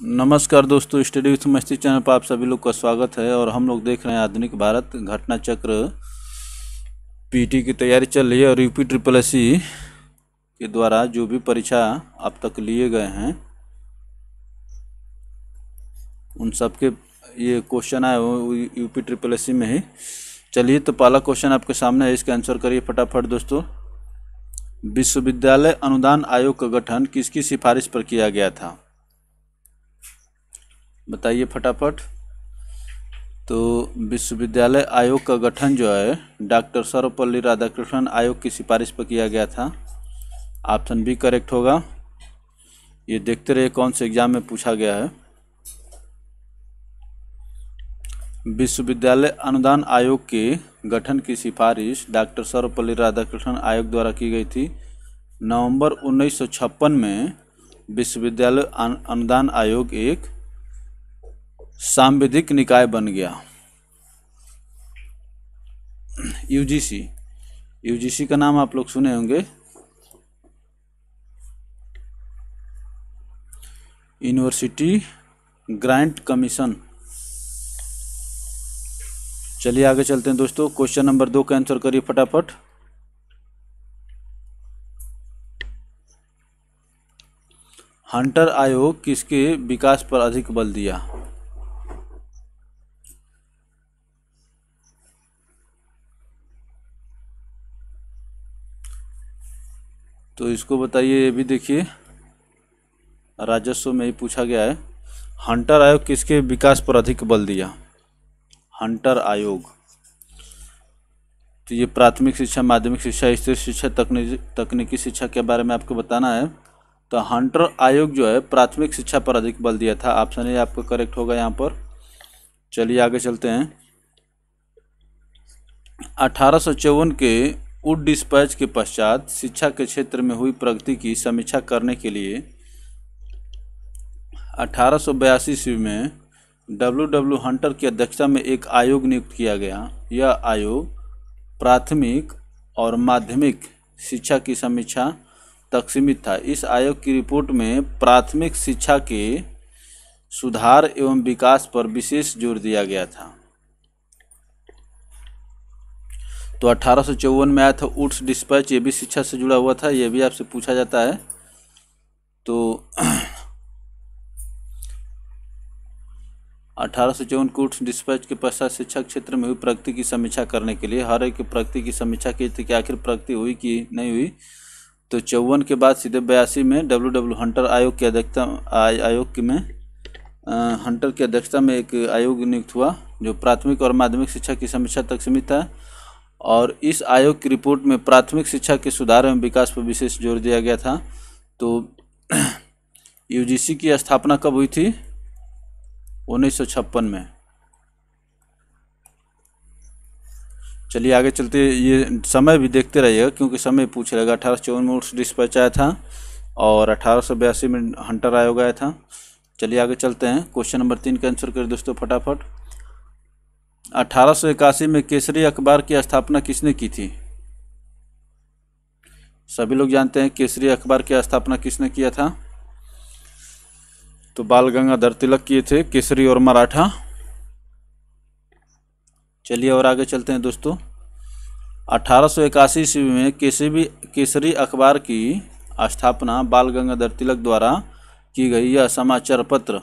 नमस्कार दोस्तों, study with मस्ती चैनल पर आप सभी लोग का स्वागत है। और हम लोग देख रहे हैं आधुनिक भारत घटना चक्र पीटी की तैयारी चल रही है। और यूपी ट्रिपल एससी के द्वारा जो भी परीक्षा अब तक लिए गए हैं उन सब के ये क्वेश्चन आए वो यूपी ट्रिपल एससी में ही। चलिए, तो पहला क्वेश्चन आपके सामने है, इसका आंसर करिए फटाफट दोस्तों। विश्वविद्यालय अनुदान आयोग का गठन किसकी सिफारिश पर किया गया था? बताइए फटाफट। तो विश्वविद्यालय आयोग का गठन जो है डॉक्टर सर्वपल्ली राधाकृष्णन आयोग की सिफारिश पर किया गया था। ऑप्शन बी करेक्ट होगा। ये देखते रहिए कौन से एग्जाम में पूछा गया है। विश्वविद्यालय अनुदान आयोग के गठन की सिफारिश डॉक्टर सर्वपल्ली राधाकृष्णन आयोग द्वारा की गई थी। नवंबर 1956 में विश्वविद्यालय अनुदान आयोग एक सांविधिक निकाय बन गया। यूजीसी का नाम आप लोग सुने होंगे, यूनिवर्सिटी ग्रांट कमीशन। चलिए आगे चलते हैं दोस्तों। क्वेश्चन नंबर 2 का आंसर करिए फटाफट। हंटर आयोग किसके विकास पर अधिक बल दिया? तो इसको बताइए। ये भी देखिए, राजस्व में ही पूछा गया है। हंटर आयोग किसके विकास पर अधिक बल दिया? हंटर आयोग तो ये प्राथमिक शिक्षा, माध्यमिक शिक्षा, स्त्री शिक्षा, तकनीकी शिक्षा के बारे में आपको बताना है। तो हंटर आयोग जो है प्राथमिक शिक्षा पर अधिक बल दिया था। ऑप्शन ए आपका करेक्ट होगा यहाँ पर। चलिए आगे चलते हैं। 1854 के वुड डिस्पैच के पश्चात शिक्षा के क्षेत्र में हुई प्रगति की समीक्षा करने के लिए 1882 ईस्वी में डब्ल्यू हंटर की अध्यक्षता में एक आयोग नियुक्त किया गया। यह आयोग प्राथमिक और माध्यमिक शिक्षा की समीक्षा तक सीमित था। इस आयोग की रिपोर्ट में प्राथमिक शिक्षा के सुधार एवं विकास पर विशेष जोर दिया गया था। तो 1854 में आया था वुड्स डिस्पैच, ये भी शिक्षा से जुड़ा हुआ था, ये भी आपसे पूछा जाता है। तो 1854 को वुड्स डिस्पैच के पश्चात शिक्षा क्षेत्र में हुई प्रगति की समीक्षा करने के लिए हर एक प्रगति की समीक्षा की थी कि आखिर प्रगति हुई कि नहीं हुई। तो 54 के बाद सीधे 82 में डब्ल्यू हंटर आयोग की अध्यक्षता हंटर की अध्यक्षता में एक आयोग नियुक्त हुआ जो प्राथमिक और माध्यमिक शिक्षा की समीक्षा तक सीमित था। और इस आयोग की रिपोर्ट में प्राथमिक शिक्षा के सुधार एवं विकास पर विशेष जोर दिया गया था। तो यूजीसी की स्थापना कब हुई थी? 1956 में। चलिए आगे चलते। ये समय भी देखते रहिएगा क्योंकि समय पूछ रहेगा। 1854 में वुड्स डिस्पैच आया था और 1882 में हंटर आयोग आया था। चलिए आगे चलते हैं। क्वेश्चन नंबर 3 का आंसर करिए दोस्तों फटाफट। 1881 में केसरी अखबार की स्थापना किसने की थी? सभी लोग जानते हैं केसरी अखबार की स्थापना किसने किया था। तो बाल गंगाधर तिलक किए थे, केसरी और मराठा। चलिए और आगे चलते हैं दोस्तों। 1881 ईस्वी में केसरी अखबार की स्थापना बाल गंगाधर तिलक द्वारा की गई। यह समाचार पत्र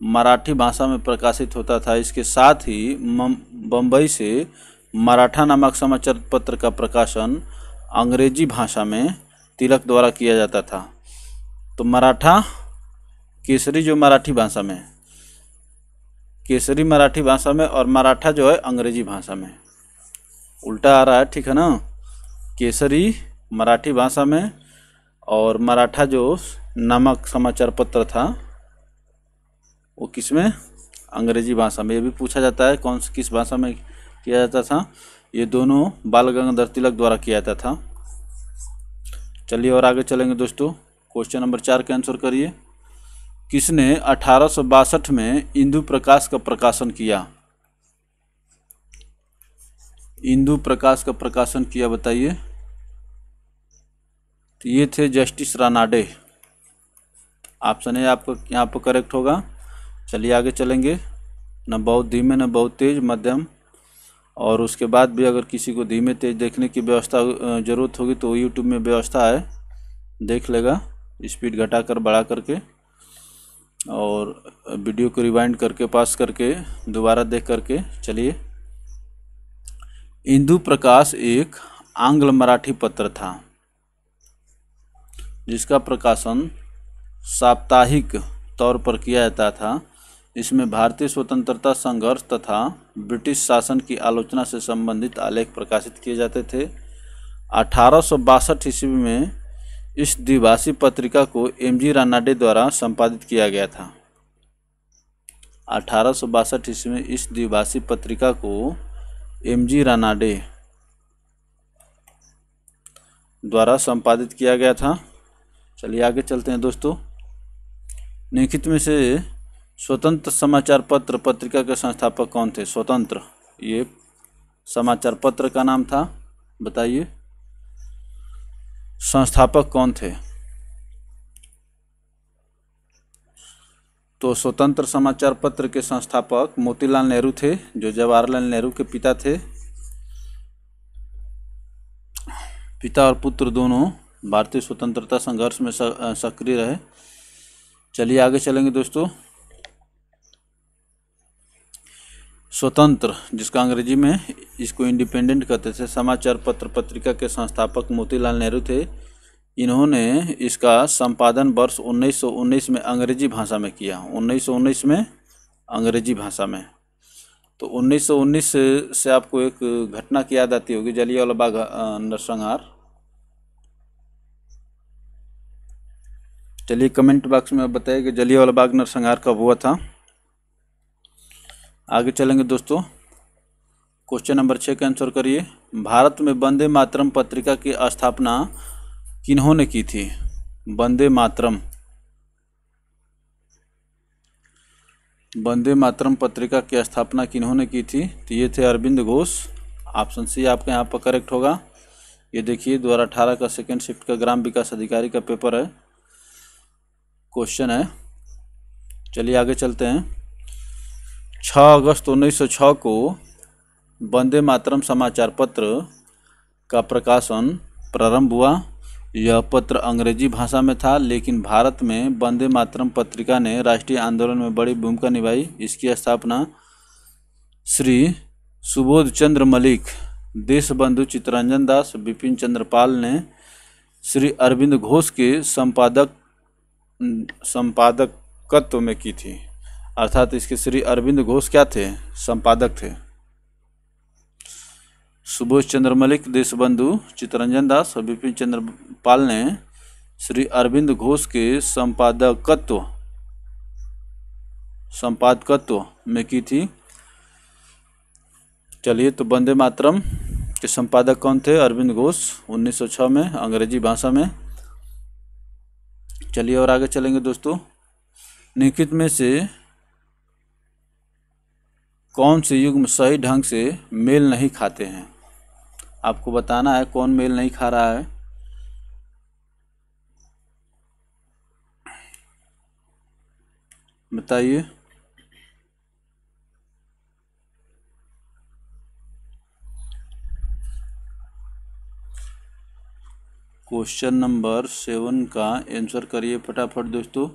मराठी भाषा में प्रकाशित होता था। इसके साथ ही बम्बई से मराठा नामक समाचार पत्र का प्रकाशन अंग्रेजी भाषा में तिलक द्वारा किया जाता था। तो मराठा केसरी जो मराठी भाषा में, केसरी मराठी भाषा में और मराठा जो है अंग्रेजी भाषा में। उल्टा आ रहा है, ठीक है ना। केसरी मराठी भाषा में और मराठा जो नामक समाचार पत्र था वो किस में? अंग्रेजी भाषा में। ये भी पूछा जाता है किस भाषा में किया जाता था। ये दोनों बाल गंगाधर तिलक द्वारा किया जाता था। चलिए और आगे चलेंगे दोस्तों। क्वेश्चन नंबर 4 का आंसर करिए। किसने 1862 में इंदु प्रकाश का प्रकाशन किया? इंदु प्रकाश का प्रकाशन किया बताइए। तो ये थे जस्टिस रानाडे। ऑप्शन ए आपको यहाँ पर करेक्ट होगा। चलिए आगे चलेंगे। न बहुत धीमे न बहुत तेज़, मध्यम। और उसके बाद भी अगर किसी को धीमे तेज देखने की व्यवस्था ज़रूरत होगी तो यूट्यूब में व्यवस्था है, देख लेगा स्पीड घटा कर बढ़ा करके, और वीडियो को रिवाइंड करके पास करके दोबारा देख करके। चलिए, इंदु प्रकाश एक आंग्ल मराठी पत्र था जिसका प्रकाशन साप्ताहिक तौर पर किया जाता था। इसमें भारतीय स्वतंत्रता संघर्ष तथा ब्रिटिश शासन की आलोचना से संबंधित आलेख प्रकाशित किए जाते थे। 1862 ईस्वी में इस द्विभाषी पत्रिका को एम.जी. रानाडे द्वारा संपादित किया गया था। 1862 ईस्वी में इस द्विभाषी पत्रिका को एम.जी. रानाडे द्वारा संपादित किया गया था। चलिए आगे चलते हैं दोस्तों। निम्नलिखित में से स्वतंत्र समाचार पत्र पत्रिका के संस्थापक कौन थे? स्वतंत्र, ये समाचार पत्र का नाम था। बताइए संस्थापक कौन थे? तो स्वतंत्र समाचार पत्र के संस्थापक मोतीलाल नेहरू थे, जो जवाहरलाल नेहरू के पिता थे। पिता और पुत्र दोनों भारतीय स्वतंत्रता संघर्ष में सक्रिय रहे। चलिए आगे चलेंगे दोस्तों। स्वतंत्र, जिसका अंग्रेजी में इसको इंडिपेंडेंट कहते थे, समाचार पत्र पत्रिका के संस्थापक मोतीलाल नेहरू थे। इन्होंने इसका संपादन वर्ष 1919 में अंग्रेजी भाषा में किया। 1919 में अंग्रेजी भाषा में। तो 1919 से आपको एक घटना की याद आती होगी, जलियांवाला बाग नरसंहार। चलिए कमेंट बॉक्स में बताइए कि जलियांवाला बाग नरसंहार कब हुआ था। आगे चलेंगे दोस्तों। क्वेश्चन नंबर 6 का आंसर करिए। भारत में वंदे मातरम पत्रिका की स्थापना किन्होंने की थी? वंदे मातरम, वंदे मातरम पत्रिका की स्थापना किन्होंने की थी? तो ये थे अरविंद घोष। ऑप्शन सी आपके यहाँ पर करेक्ट होगा। ये देखिए 2018 का सेकेंड शिफ्ट का ग्राम विकास अधिकारी का पेपर है, क्वेश्चन है। चलिए आगे चलते हैं। 6 अगस्त 1906 को वंदे मातरम समाचार पत्र का प्रकाशन प्रारंभ हुआ। यह पत्र अंग्रेजी भाषा में था, लेकिन भारत में वंदे मातरम पत्रिका ने राष्ट्रीय आंदोलन में बड़ी भूमिका निभाई। इसकी स्थापना श्री सुबोध चंद्र मलिक, देशबंधु चित्तरंजन दास, बिपिन चंद्र पाल ने श्री अरविंद घोष के संपादकत्व में की थी। अर्थात इसके श्री अरविंद घोष क्या थे? संपादक थे। सुबोध चंद्र मलिक, देशबंधु चित्तरंजन दास और बिपिन चंद्र पाल ने श्री अरविंद घोष के संपादकत्व में की थी। चलिए, तो वंदे मातरम के संपादक कौन थे? अरविंद घोष, 1906 में अंग्रेजी भाषा में। चलिए और आगे चलेंगे दोस्तों। निम्नलिखित में से कौन से युग्म सही ढंग से मेल नहीं खाते हैं? आपको बताना है कौन मेल नहीं खा रहा है। बताइए। क्वेश्चन नंबर 7 का आंसर करिए फटाफट दोस्तों।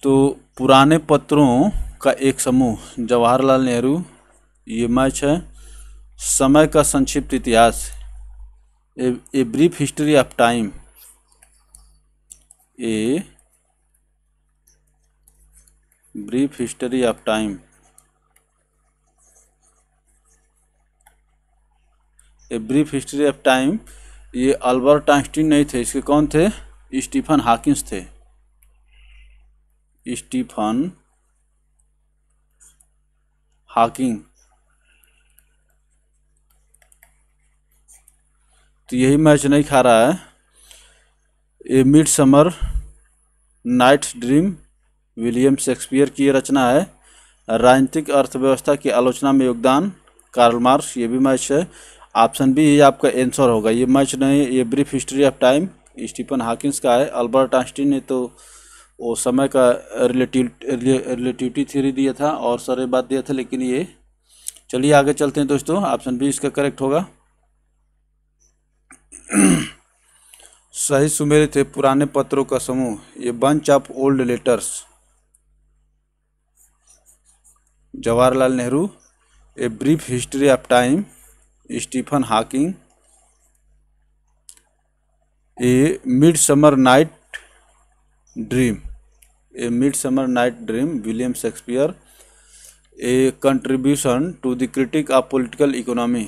तो पुराने पत्रों का एक समूह, जवाहरलाल नेहरू, ये मैच है। समय का संक्षिप्त इतिहास, a brief history of time, a brief history of time, a brief history of time. ये अल्बर्ट आइंस्टीन नहीं थे, इसके कौन थे? स्टीफन हॉकिंस थे। Stephen Hawking. तो यही मैच नहीं खा रहा है। A midsummer night's dream, William Shakespeare की रचना है। राजनीतिक अर्थव्यवस्था की आलोचना में योगदान कार्ल मार्क्स, ये भी मैच है। ऑप्शन बी ये आपका आंसर होगा। ये मैच नहीं, ये brief history of time Stephen Hawkins का है। अल्बर्ट आइंस्टीन ने तो वो समय का रिलेटिविटी थ्योरी दिया था और सारे बात दिया था, लेकिन ये, चलिए आगे चलते हैं दोस्तों। ऑप्शन बी इसका करेक्ट होगा। सही सुमेलित थे पुराने पत्रों का समूह, ये bunch of old letters. Jawaharlal Nehru, a brief history of time Stephen Hawking, a midsummer night dream, a midsummer night dream William Shakespeare, a contribution to the critique of political economy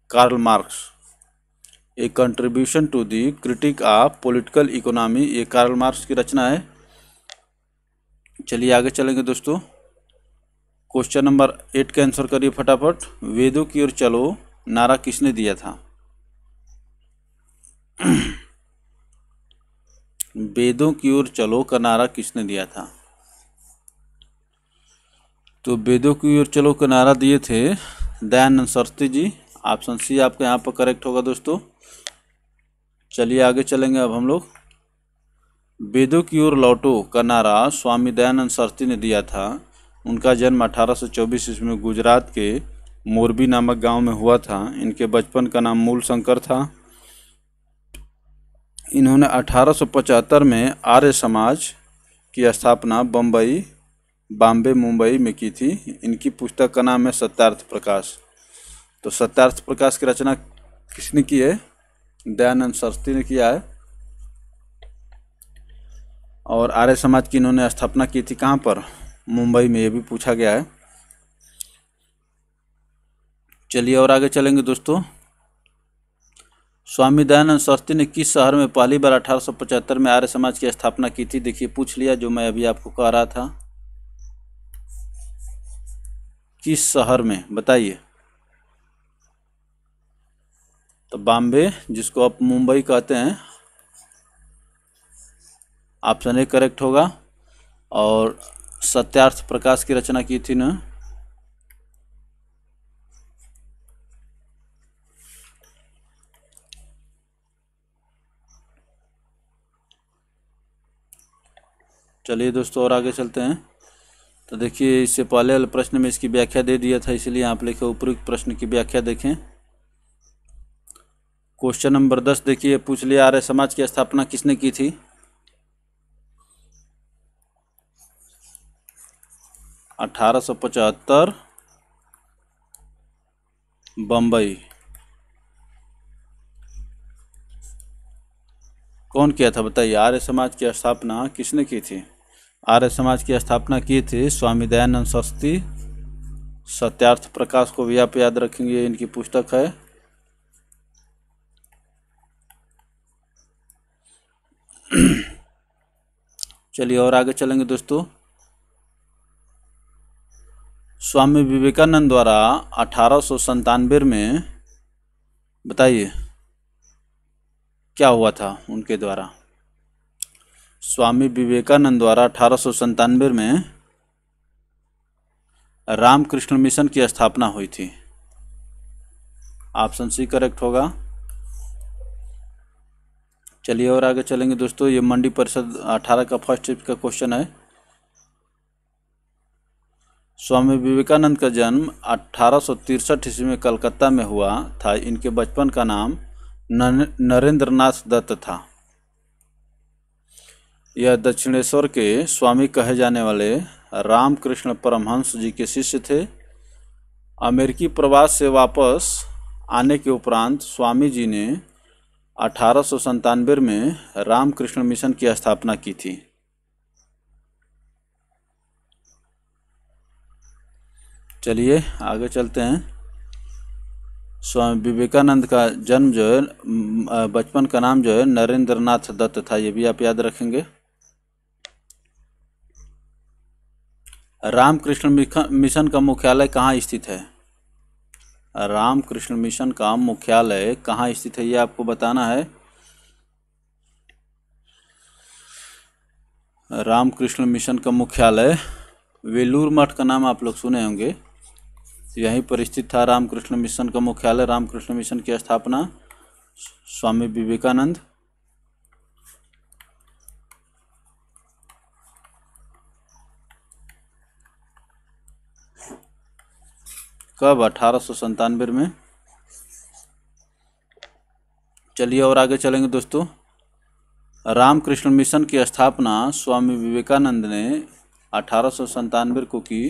Karl Marx, a contribution to the critique of political economy, ये Karl Marx की रचना है। चलिए आगे चलेंगे दोस्तों। Question number 8 का answer करिए फटाफट। वेदों की ओर चलो नारा किसने दिया था? वेदों की ओर चलो का नारा किसने दिया था? तो वेदों की ओर चलो का नारा दिए थे दयानंद सरस्वती जी। ऑप्शन सी आपका यहाँ पर करेक्ट होगा दोस्तों। चलिए आगे चलेंगे अब हम लोग। वेदों की ओर लौटो का नारा स्वामी दयानंद सरस्वती ने दिया था। उनका जन्म 1824 ईस्वी में गुजरात के मोरबी नामक गांव में हुआ था। इनके बचपन का नाम मूल शंकर था। इन्होंने 1875 में आर्य समाज की स्थापना बॉम्बे मुंबई में की थी। इनकी पुस्तक का नाम है सत्यार्थ प्रकाश। तो सत्यार्थ प्रकाश की रचना किसने की है? दयानंद सरस्वती ने किया है। और आर्य समाज की इन्होंने स्थापना की थी कहाँ पर? मुंबई में, ये भी पूछा गया है। चलिए और आगे चलेंगे दोस्तों। स्वामी दयानंद सरस्वती ने किस शहर में पहली बार 1875 में आर्य समाज की स्थापना की थी? देखिए पूछ लिया, जो मैं अभी आपको कह रहा था। किस शहर में बताइए? तो बॉम्बे, जिसको आप मुंबई कहते हैं, ऑप्शन ए करेक्ट होगा। और सत्यार्थ प्रकाश की रचना की थी ना? चलिए दोस्तों और आगे चलते हैं। तो देखिए इससे पहले वाले प्रश्न में इसकी व्याख्या दे दिया था, इसलिए आप लिखे उपयुक्त प्रश्न की व्याख्या देखें। क्वेश्चन नंबर 10 देखिए, पूछ लिया आर्य समाज की स्थापना किसने की थी? (1875) बम्बई। कौन किया था बताइए? आर्य समाज की स्थापना किसने की थी? आर्य समाज की स्थापना की थी स्वामी दयानंद सरस्वती। सत्यार्थ प्रकाश को भी आप याद रखेंगे, इनकी पुस्तक है। चलिए और आगे चलेंगे दोस्तों। स्वामी विवेकानंद द्वारा 1897 में बताइए क्या हुआ था उनके द्वारा? स्वामी विवेकानंद द्वारा 1897 में रामकृष्ण मिशन की स्थापना हुई थी। ऑप्शन सी करेक्ट होगा। चलिए और आगे चलेंगे दोस्तों। ये मंडी परिषद 18 का फर्स्ट शिफ्ट का क्वेश्चन है। स्वामी विवेकानंद का जन्म 1863 ईस्वी में कलकत्ता में हुआ था। इनके बचपन का नाम नरेंद्रनाथ दत्त था। यह दक्षिणेश्वर के स्वामी कहे जाने वाले रामकृष्ण परमहंस जी के शिष्य थे। अमेरिकी प्रवास से वापस आने के उपरांत स्वामी जी ने 1897 में रामकृष्ण मिशन की स्थापना की थी। चलिए आगे चलते हैं। स्वामी विवेकानंद का जन्म जो है, बचपन का नाम जो है नरेंद्रनाथ दत्त था, ये भी आप याद रखेंगे। रामकृष्ण मिशन का मुख्यालय कहाँ स्थित है? रामकृष्ण मिशन का मुख्यालय कहाँ स्थित है, ये आपको बताना है। रामकृष्ण मिशन का मुख्यालय, वेलूर मठ का नाम आप लोग सुने होंगे। यहीं पर स्थित था रामकृष्ण मिशन का मुख्यालय। रामकृष्ण मिशन की स्थापना स्वामी विवेकानंद। कब? 1897 में। चलिए और आगे चलेंगे दोस्तों। रामकृष्ण मिशन की स्थापना स्वामी विवेकानंद ने 1897 को की।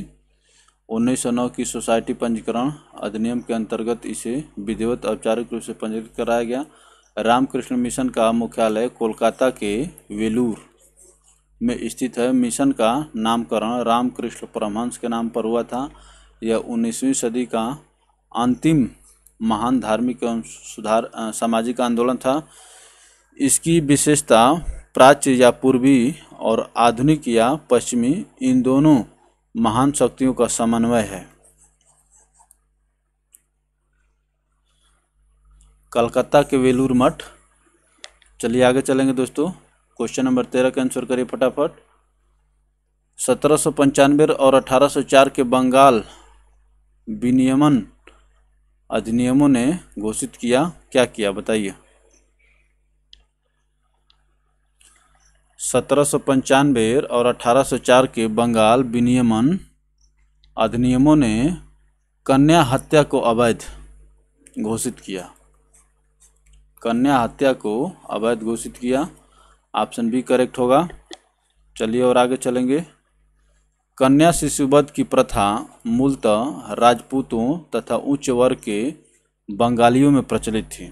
1909 की सोसाइटी पंजीकरण अधिनियम के अंतर्गत इसे विधिवत औपचारिक रूप से पंजीकृत कराया गया। रामकृष्ण मिशन का मुख्यालय कोलकाता के वेलूर में स्थित है। मिशन का नामकरण रामकृष्ण परमहंस के नाम पर हुआ था। यह 19वीं सदी का अंतिम महान धार्मिक एवं सामाजिक आंदोलन था। इसकी विशेषता प्राच्य या पूर्वी और आधुनिक या पश्चिमी इन दोनों महान शक्तियों का समन्वय है। कलकत्ता के वेलूर मठ। चलिए आगे चलेंगे दोस्तों। क्वेश्चन नंबर 13 का आंसर करिए फटाफट। 1795 और 1804 के बंगाल विनियमन अधिनियमों ने घोषित किया, क्या किया बताइए। 1795 और 1804 के बंगाल विनियमन अधिनियमों ने कन्या हत्या को अवैध घोषित किया। कन्या हत्या को अवैध घोषित किया। ऑप्शन बी करेक्ट होगा। चलिए और आगे चलेंगे। कन्या शिशुवध की प्रथा मूलतः राजपूतों तथा उच्च वर्ग के बंगालियों में प्रचलित थी।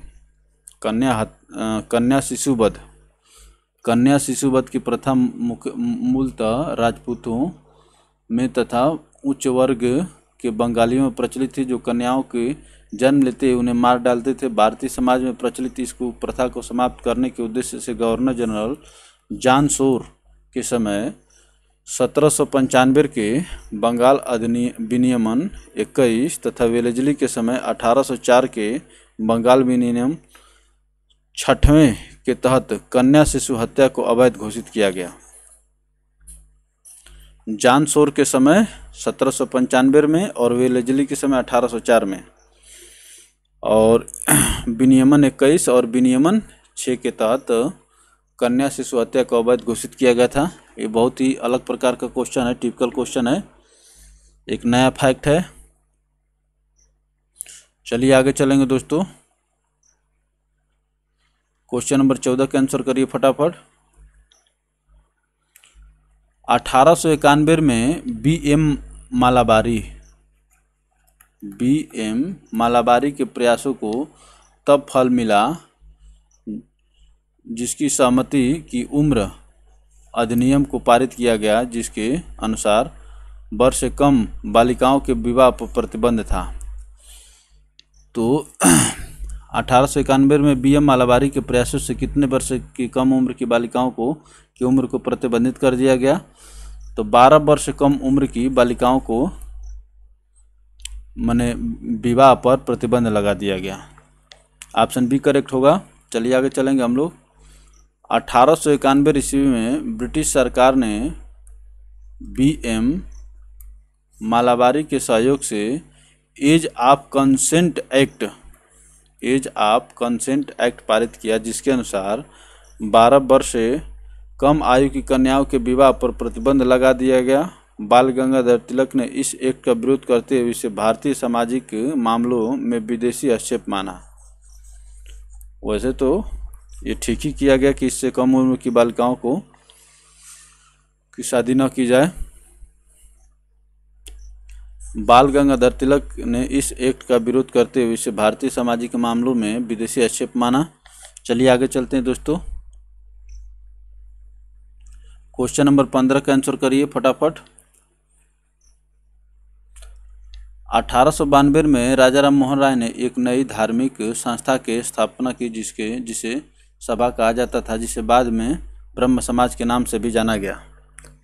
कन्या शिशुवध की प्रथा मूलतः राजपूतों में तथा उच्च वर्ग के बंगालियों में प्रचलित थी, जो कन्याओं के जन्म लेते ही उन्हें मार डालते थे। भारतीय समाज में प्रचलित इस प्रथा को समाप्त करने के उद्देश्य से गवर्नर जनरल जॉन शोर के समय 1795 के बंगाल विनियमन 21 तथा वेलेस्ली के समय 1804 के बंगाल विनियम 6वें के तहत कन्या शिशु हत्या को अवैध घोषित किया गया। जॉन शोर के समय 1795 में और वेलेस्ली के समय 1804 में, और विनियमन 21 और विनियमन 6 के तहत कन्या शिशु हत्या को अवैध घोषित किया गया था। ये बहुत ही अलग प्रकार का क्वेश्चन है, टिपिकल क्वेश्चन है, एक नया फैक्ट है। चलिए आगे चलेंगे दोस्तों। क्वेश्चन नंबर 14 का आंसर करिए फटाफट। 1891 में बीएम मालाबारी के प्रयासों को तब फल मिला जिसकी सहमति की उम्र अधिनियम को पारित किया गया, जिसके अनुसार वर्ष से कम बालिकाओं के विवाह पर प्रतिबंध था। तो 1891 में बीएम मालाबारी के प्रयासों से कितने वर्ष की कम उम्र की बालिकाओं की उम्र को प्रतिबंधित कर दिया गया? तो 12 वर्ष से कम उम्र की बालिकाओं को माने विवाह पर प्रतिबंध लगा दिया गया। ऑप्शन बी करेक्ट होगा। चलिए आगे चलेंगे हम लोग। 1891 ईस्वी में ब्रिटिश सरकार ने बीएम मालाबारी के सहयोग से एज ऑफ कंसेंट एक्ट पारित किया, जिसके अनुसार 12 वर्ष से कम आयु की कन्याओं के विवाह पर प्रतिबंध लगा दिया गया। बाल गंगाधर तिलक ने इस एक्ट का विरोध करते हुए इसे भारतीय सामाजिक मामलों में विदेशी हस्तक्षेप माना। वैसे तो ये ठीक ही किया गया कि इससे कम उम्र की बालिकाओं को की शादी न की जाए। बाल गंगाधर तिलक ने इस एक्ट का विरोध करते हुए इसे भारतीय सामाजिक मामलों में विदेशी हस्तक्षेप माना। चलिए आगे चलते हैं दोस्तों। क्वेश्चन नंबर 15 का आंसर करिए फटाफट। 1892 में राजा राम मोहन राय ने एक नई धार्मिक संस्था की स्थापना की, जिसे सभा कहा जाता था, जिसे बाद में ब्रह्म समाज के नाम से भी जाना गया।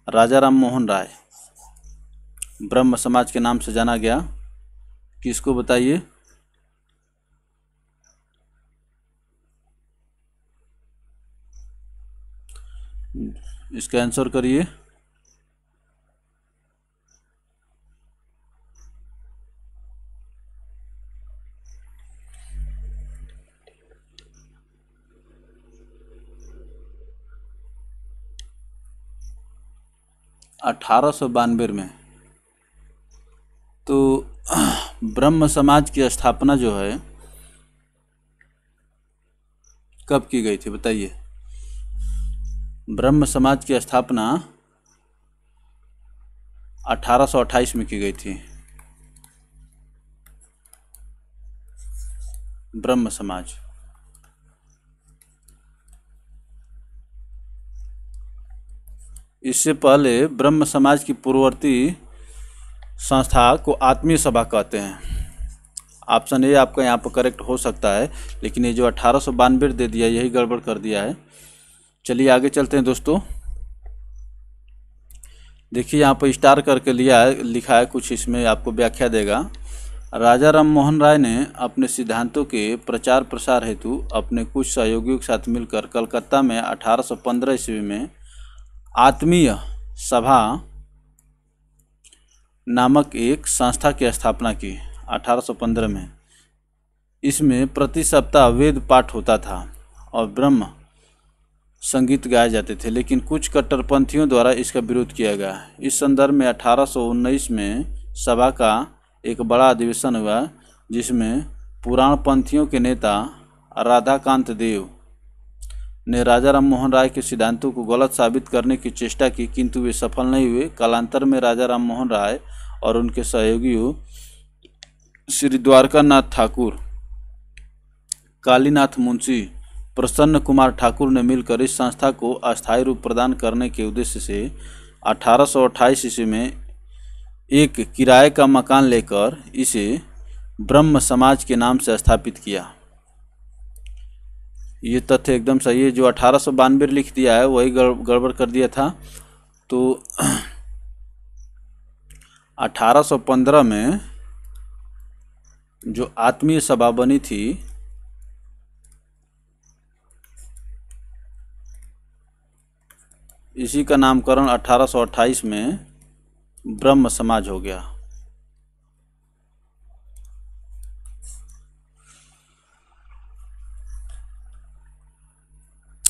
राजा राम मोहन राय ब्रह्म समाज के नाम से जाना गया। किसको बताइए? इसका आंसर करिए। 1892 में। तो ब्रह्म समाज की स्थापना जो है कब की गई थी बताइए। ब्रह्म समाज की स्थापना 1828 में की गई थी। ब्रह्म समाज। इससे पहले ब्रह्म समाज की पूर्ववर्ती संस्था को आत्मीय सभा कहते हैं। ऑप्शन ए आपका यहाँ पर करेक्ट हो सकता है, लेकिन ये जो 1892 दे दिया यही गड़बड़ कर दिया है। चलिए आगे चलते हैं दोस्तों। देखिए यहाँ पर स्टार करके लिखा है कुछ, इसमें आपको व्याख्या देगा। राजा राम मोहन राय ने अपने सिद्धांतों के प्रचार प्रसार हेतु अपने कुछ सहयोगियों के साथ मिलकर कलकत्ता में 1815 ईस्वी में आत्मीय सभा नामक एक संस्था की स्थापना की। 1815 में इसमें प्रति सप्ताह वेद पाठ होता था और ब्रह्म संगीत गाए जाते थे, लेकिन कुछ कट्टरपंथियों द्वारा इसका विरोध किया गया। इस संदर्भ में 1819 में सभा का एक बड़ा अधिवेशन हुआ, जिसमें पुराणपंथियों के नेता राधाकांत देव ने राजा राम मोहन राय के सिद्धांतों को गलत साबित करने की चेष्टा की, किंतु वे सफल नहीं हुए। कालांतर में राजा राम मोहन राय और उनके सहयोगियों श्री द्वारकानाथ ठाकुर, कालीनाथ मुंशी, प्रसन्न कुमार ठाकुर ने मिलकर इस संस्था को अस्थायी रूप प्रदान करने के उद्देश्य से 1828 ईस्वी में एक किराए का मकान लेकर इसे ब्रह्म समाज के नाम से स्थापित किया। ये तथ्य एकदम सही है। जो 1892 लिख दिया है वही गड़बड़ कर दिया था। तो 1815 में जो आत्मीय सभा बनी थी इसी का नामकरण 1828 में ब्रह्म समाज हो गया।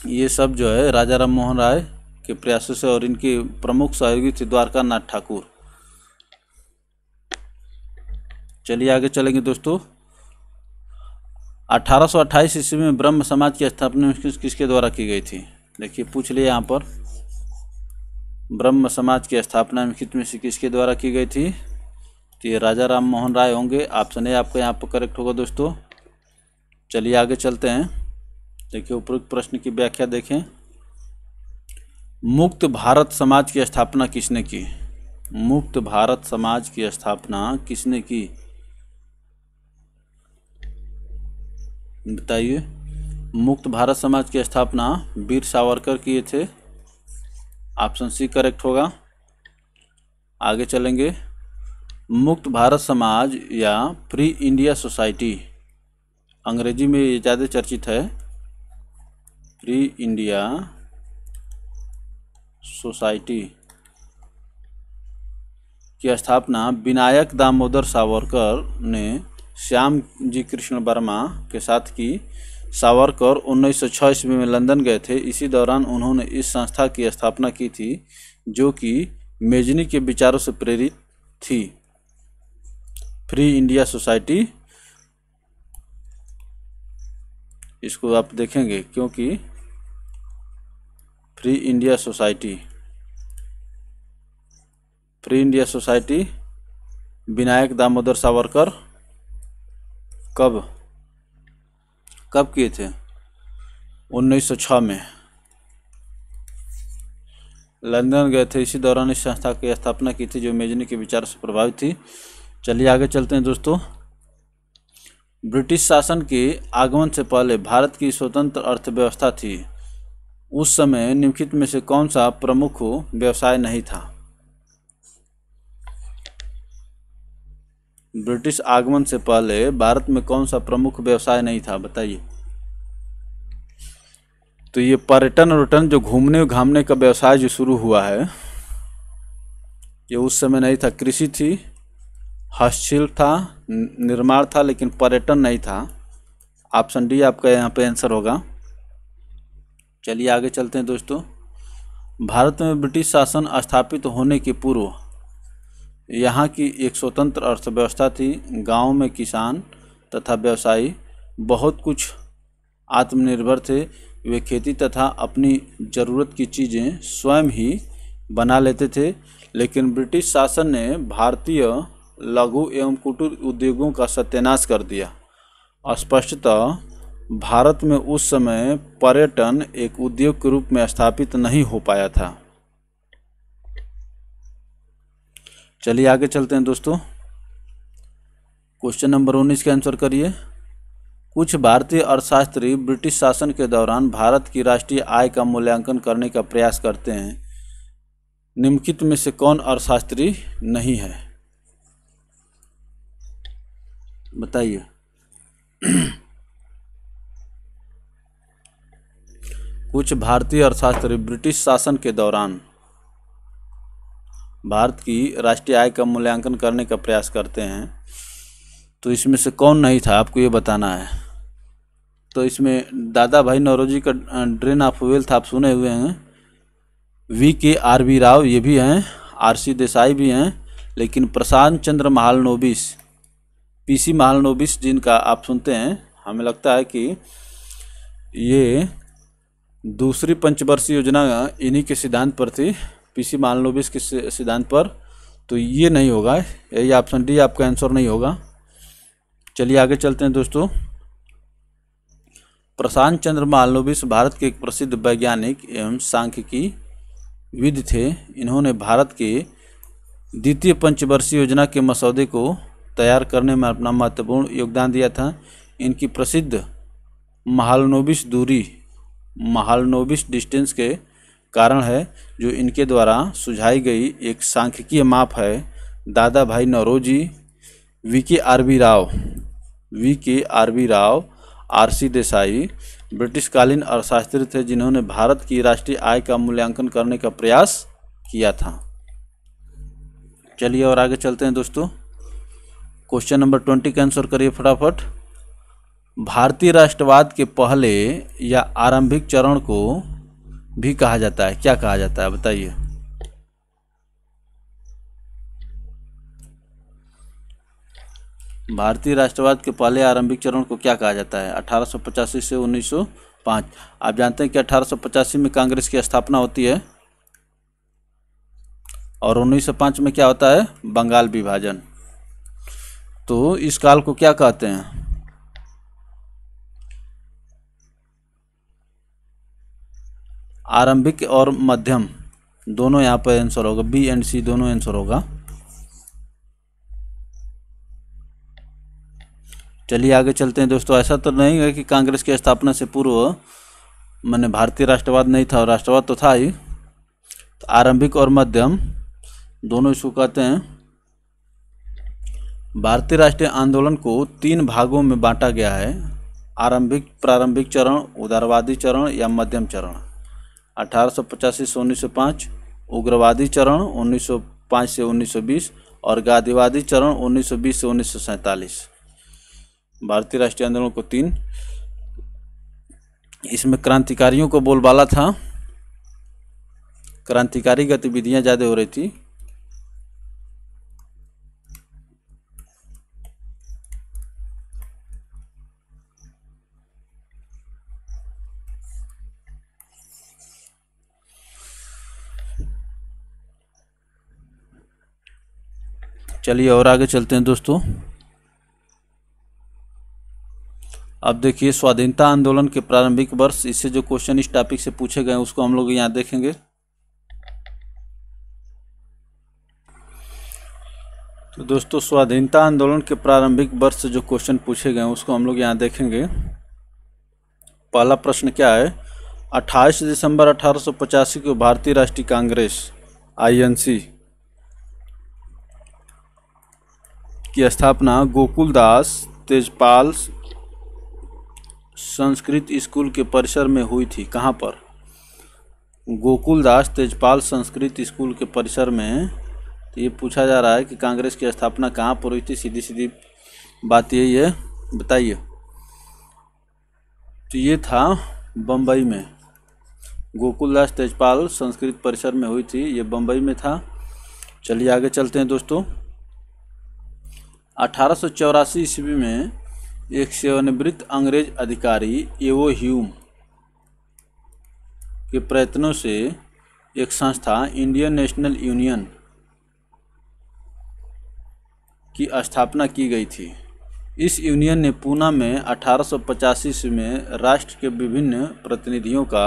ये सब जो है राजा राम मोहन राय के प्रयासों से, और इनके प्रमुख सहयोगी थे द्वारकानाथ ठाकुर। चलिए आगे चलेंगे दोस्तों। 1828 ईस्वी में ब्रह्म समाज की स्थापना किसके द्वारा की गई थी? देखिए पूछ लिया यहाँ पर, ब्रह्म समाज की स्थापना निम्नलिखित में से किसके द्वारा की गई थी? तो ये राजा राम मोहन राय होंगे। ऑप्शन ए आपका यहाँ पर करेक्ट होगा दोस्तों। चलिए आगे चलते हैं। देखिए उपरोक्त प्रश्न की व्याख्या देखें। मुक्त भारत समाज की स्थापना किसने की? मुक्त भारत समाज की स्थापना किसने की बताइए। मुक्त भारत समाज की स्थापना वीर सावरकर किए थे। ऑप्शन सी करेक्ट होगा। आगे चलेंगे। मुक्त भारत समाज या फ्री इंडिया सोसाइटी, अंग्रेजी में ये ज़्यादा चर्चित है, फ्री इंडिया सोसाइटी की स्थापना विनायक दामोदर सावरकर ने श्याम जी कृष्ण वर्मा के साथ की। सावरकर 1906 ईस्वी में लंदन गए थे। इसी दौरान उन्होंने इस संस्था की स्थापना की थी, जो कि मेजनी के विचारों से प्रेरित थी। फ्री इंडिया सोसाइटी, इसको आप देखेंगे क्योंकि free India society Vinayak Damodar Savarkar कब किए थे? 1906 में लंदन गए थे। इसी दौरान इस संस्था की स्थापना की थी, जो मेजनी के विचार से प्रभावित थी। चलिए आगे चलते हैं दोस्तों। ब्रिटिश शासन के आगमन से पहले भारत की स्वतंत्र अर्थव्यवस्था थी। उस समय निम्नलिखित में से कौन सा प्रमुख व्यवसाय नहीं था? ब्रिटिश आगमन से पहले भारत में कौन सा प्रमुख व्यवसाय नहीं था बताइए। तो ये पर्यटन जो घूमने घामने का व्यवसाय जो शुरू हुआ है, ये उस समय नहीं था। कृषि थी, हस्तशिल्प था, निर्माण था, लेकिन पर्यटन नहीं था। ऑप्शन डी आपका यहाँ पे आंसर होगा। चलिए आगे चलते हैं दोस्तों। भारत में ब्रिटिश शासन स्थापित होने के पूर्व यहाँ की एक स्वतंत्र अर्थव्यवस्था थी। गांव में किसान तथा व्यवसायी बहुत कुछ आत्मनिर्भर थे। वे खेती तथा अपनी ज़रूरत की चीज़ें स्वयं ही बना लेते थे। लेकिन ब्रिटिश शासन ने भारतीय लघु एवं कुटीर उद्योगों का सत्यानाश कर दिया। स्पष्टतः भारत में उस समय पर्यटन एक उद्योग के रूप में स्थापित नहीं हो पाया था। चलिए आगे चलते हैं दोस्तों। क्वेश्चन नंबर 19 का आंसर करिए। कुछ भारतीय अर्थशास्त्री ब्रिटिश शासन के दौरान भारत की राष्ट्रीय आय का मूल्यांकन करने का प्रयास करते हैं। निम्नलिखित में से कौन अर्थशास्त्री नहीं है, बताइए। कुछ भारतीय अर्थशास्त्री ब्रिटिश शासन के दौरान भारत की राष्ट्रीय आय का मूल्यांकन करने का प्रयास करते हैं, तो इसमें से कौन नहीं था आपको ये बताना है। तो इसमें दादा भाई नौरोजी का ड्रेन ऑफ वेल्थ आप सुने हुए हैं। VKRB राव ये भी हैं, RC देसाई भी हैं, लेकिन प्रशांत चंद्र महालनोबिस, PC महालनोबिस जिनका आप सुनते हैं, हमें लगता है कि ये दूसरी पंचवर्षीय योजना इन्हीं के सिद्धांत पर थी, PC महालनोबिस के सिद्धांत पर। तो ये नहीं होगा, यही ऑप्शन डी आपका आंसर नहीं होगा। चलिए आगे चलते हैं दोस्तों। प्रशांत चंद्र महालनोबिस भारत के एक प्रसिद्ध वैज्ञानिक एवं सांख्यिकी विद थे। इन्होंने भारत के द्वितीय पंचवर्षीय योजना के मसौदे को तैयार करने में अपना महत्वपूर्ण योगदान दिया था। इनकी प्रसिद्ध महालनोबिस दूरी, महालनोबिस डिस्टेंस के कारण है, जो इनके द्वारा सुझाई गई एक सांख्यिकीय माप है। दादा भाई नौरोजी, VKRB राव, RC देसाई ब्रिटिशकालीन अर्थशास्त्री थे, जिन्होंने भारत की राष्ट्रीय आय का मूल्यांकन करने का प्रयास किया था। चलिए और आगे चलते हैं दोस्तों। क्वेश्चन नंबर 20 का आंसर करिए फटाफट। भारतीय राष्ट्रवाद के पहले या आरंभिक चरण को भी कहा जाता है, क्या कहा जाता है बताइए। भारतीय राष्ट्रवाद के पहले आरंभिक चरण को क्या कहा जाता है। 1885 से 1905। आप जानते हैं कि 1885 में कांग्रेस की स्थापना होती है और 1905 में क्या होता है, बंगाल विभाजन। तो इस काल को क्या कहते हैं। आरंभिक और मध्यम दोनों यहाँ पर आंसर होगा, B एंड C दोनों आंसर होगा। चलिए आगे चलते हैं दोस्तों। ऐसा तो नहीं है कि कांग्रेस की स्थापना से पूर्व मैंने भारतीय राष्ट्रवाद नहीं था, और राष्ट्रवाद तो था ही। तो आरंभिक और मध्यम दोनों इसको कहते हैं। भारतीय राष्ट्रीय आंदोलन को 3 भागों में बांटा गया है। प्रारंभिक चरण, उदारवादी चरण या मध्यम चरण। 1885 से 1905, उग्रवादी चरण 1905 से 1920 और गांधीवादी चरण 1920 से 1947। भारतीय राष्ट्रीय आंदोलन को 3। इसमें क्रांतिकारियों को बोलबाला था, क्रांतिकारी गतिविधियां ज़्यादा हो रही थी। चलिए और आगे चलते हैं दोस्तों। अब देखिए स्वाधीनता आंदोलन के प्रारंभिक वर्ष, इससे जो क्वेश्चन इस टॉपिक से पूछे गए उसको हम लोग यहाँ देखेंगे। तो दोस्तों स्वाधीनता आंदोलन के प्रारंभिक वर्ष से जो क्वेश्चन पूछे गए उसको हम लोग यहाँ देखेंगे। पहला प्रश्न क्या है। 28 दिसंबर 1885 को भारतीय राष्ट्रीय कांग्रेस INC की स्थापना गोकुलदास तेजपाल संस्कृत स्कूल के परिसर में हुई थी। कहाँ पर। गोकुलदास तेजपाल संस्कृत स्कूल के परिसर में। तो ये पूछा जा रहा है कि कांग्रेस की स्थापना कहाँ पर हुई थी। सीधी सीधी बात यही है, बताइए। तो ये था बम्बई में। गोकुलदास तेजपाल संस्कृत परिसर में हुई थी, ये बम्बई में था। चलिए आगे चलते हैं दोस्तों। 1884 ईस्वी में एक सेवानिवृत्त अंग्रेज अधिकारी एवो ह्यूम के प्रयत्नों से एक संस्था इंडियन नेशनल यूनियन की स्थापना की गई थी। इस यूनियन ने पूना में 1885 ईस्वी में राष्ट्र के विभिन्न प्रतिनिधियों का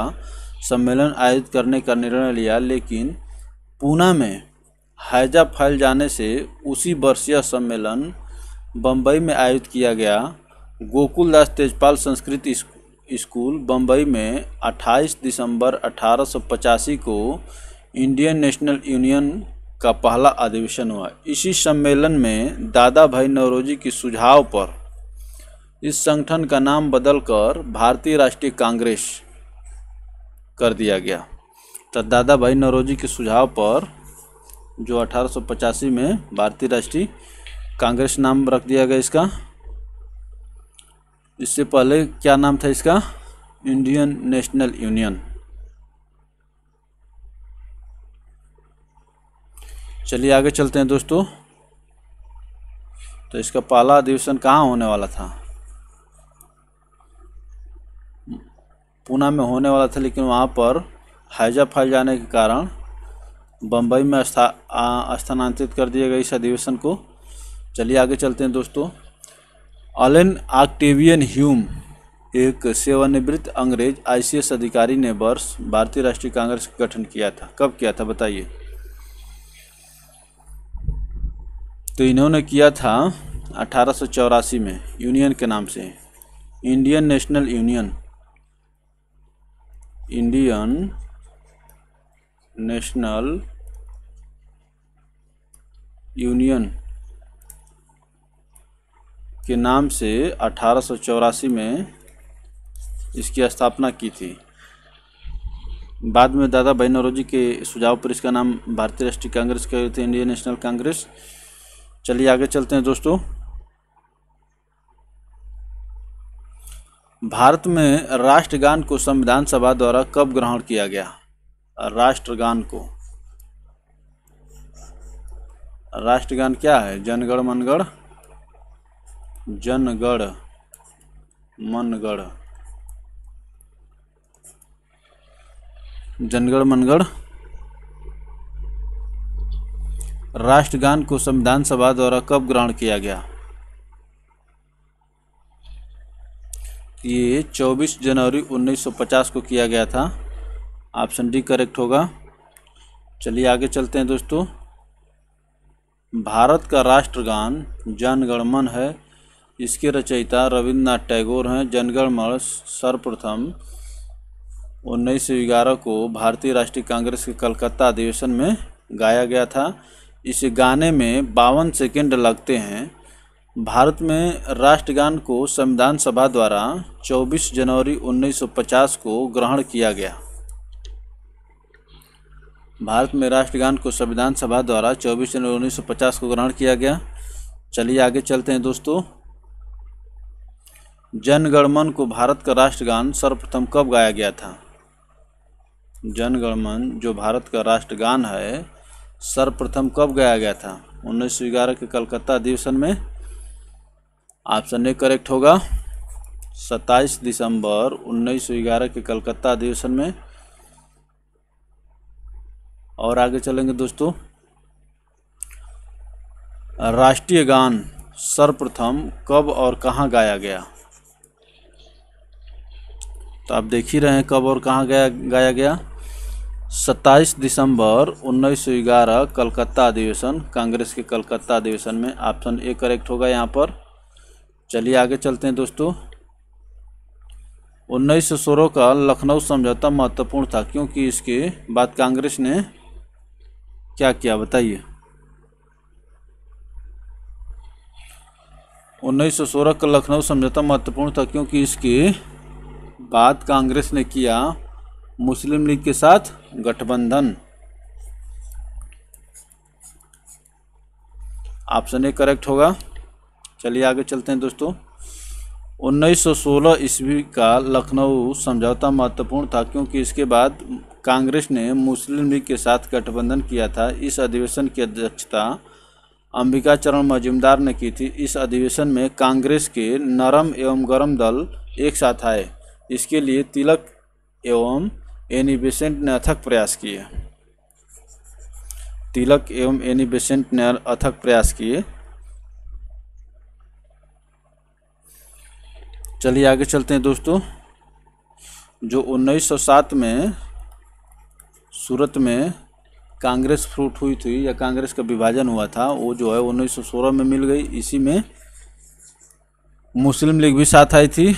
सम्मेलन आयोजित करने का निर्णय लिया, लेकिन पूना में हैजा फैल जाने से उसी वर्ष यह सम्मेलन बम्बई में आयोजित किया गया। गोकुलदास तेजपाल संस्कृत स्कूल बम्बई में 28 दिसंबर 1885 को इंडियन नेशनल यूनियन का पहला अधिवेशन हुआ। इसी सम्मेलन में दादा भाई नौरोजी के सुझाव पर इस संगठन का नाम बदलकर भारतीय राष्ट्रीय कांग्रेस कर दिया गया। तो दादा भाई नौरोजी के सुझाव पर जो 1885 में भारतीय राष्ट्रीय कांग्रेस नाम रख दिया गया इसका। इससे पहले क्या नाम था इसका? Indian national union. चलिए आगे चलते हैं दोस्तों। तो इसका पहला अधिवेशन कहाँ होने वाला था? पूना में होने वाला था, लेकिन वहाँ पर हैजा फैल जाने के कारण बम्बई में स्थानांतरित कर दिया गया इस अधिवेशन को। चलिए आगे चलते हैं दोस्तों। एलन ऑक्टेवियन ह्यूम एक सेवानिवृत्त अंग्रेज ICS अधिकारी ने वर्ष भारतीय राष्ट्रीय कांग्रेस का गठन किया था। कब किया था बताइए? तो इन्होंने किया था 1884 में यूनियन के नाम से, Indian national union. Indian national union के नाम से 1884 में इसकी स्थापना की थी। बाद में दादा भाई नौरोजी के सुझाव पर इसका नाम भारतीय राष्ट्रीय कांग्रेस कर थे, इंडियन नेशनल कांग्रेस। चलिए आगे चलते हैं दोस्तों। भारत में राष्ट्रगान को संविधान सभा द्वारा कब ग्रहण किया गया? राष्ट्रगान को, राष्ट्रगान क्या है? जनगण मनगढ़, जनगण मनगढ़, जनगण मनगढ़। राष्ट्रगान को संविधान सभा द्वारा कब ग्रहण किया गया? ये 24 जनवरी 1950 को किया गया था। ऑप्शन डी करेक्ट होगा। चलिए आगे चलते हैं दोस्तों। भारत का राष्ट्रगान जन गण मन है। इसके रचयिता रविंद्रनाथ टैगोर हैं। जनगण मन सर्वप्रथम 1911 को भारतीय राष्ट्रीय कांग्रेस के कलकत्ता अधिवेशन में गाया गया था। इस गाने में 52 सेकंड लगते हैं। भारत में राष्ट्रगान को संविधान सभा द्वारा 24 जनवरी 1950 को ग्रहण किया गया। भारत में राष्ट्रगान को संविधान सभा द्वारा 24 जनवरी 1950 को ग्रहण किया गया। चलिए आगे चलते हैं दोस्तों। जन गण मन को भारत का राष्ट्रगान सर्वप्रथम कब गाया गया था? जन गण मन जो भारत का राष्ट्रगान है सर्वप्रथम कब गाया गया था? 1911 के कलकत्ता अधिवेशन में। ऑप्शन ए करेक्ट होगा। 27 दिसंबर 1911 के कलकत्ता अधिवेशन में। और आगे चलेंगे दोस्तों। राष्ट्रीय गान सर्वप्रथम कब और कहाँ गाया गया? तो आप देख ही रहे हैं कब और कहाँ गाया गया। 27 दिसंबर 1911 कलकत्ता अधिवेशन, कांग्रेस के कलकत्ता अधिवेशन में। ऑप्शन ए करेक्ट होगा यहाँ पर। चलिए आगे चलते हैं दोस्तों। 1916 का लखनऊ समझौता महत्वपूर्ण था क्योंकि इसके बाद कांग्रेस ने क्या किया बताइए? 1916 का लखनऊ समझौता महत्वपूर्ण था क्योंकि इसके बाद कांग्रेस ने किया मुस्लिम लीग के साथ गठबंधन। ऑप्शन ए करेक्ट होगा। चलिए आगे चलते हैं दोस्तों। 1916 ईस्वी का लखनऊ समझौता महत्वपूर्ण था क्योंकि इसके बाद कांग्रेस ने मुस्लिम लीग के साथ गठबंधन किया था। इस अधिवेशन की अध्यक्षता अंबिका चरण मजूमदार ने की थी। इस अधिवेशन में कांग्रेस के नरम एवं गरम दल एक साथ आए। इसके लिए तिलक एवं एनी बेसेंट ने अथक प्रयास किए। तिलक एवं एनी बेसेंट ने अथक प्रयास किए। चलिए आगे चलते हैं दोस्तों। जो 1907 में सूरत में कांग्रेस फूट हुई थी या कांग्रेस का विभाजन हुआ था, वो जो है 1916 में मिल गई। इसी में मुस्लिम लीग भी साथ आई थी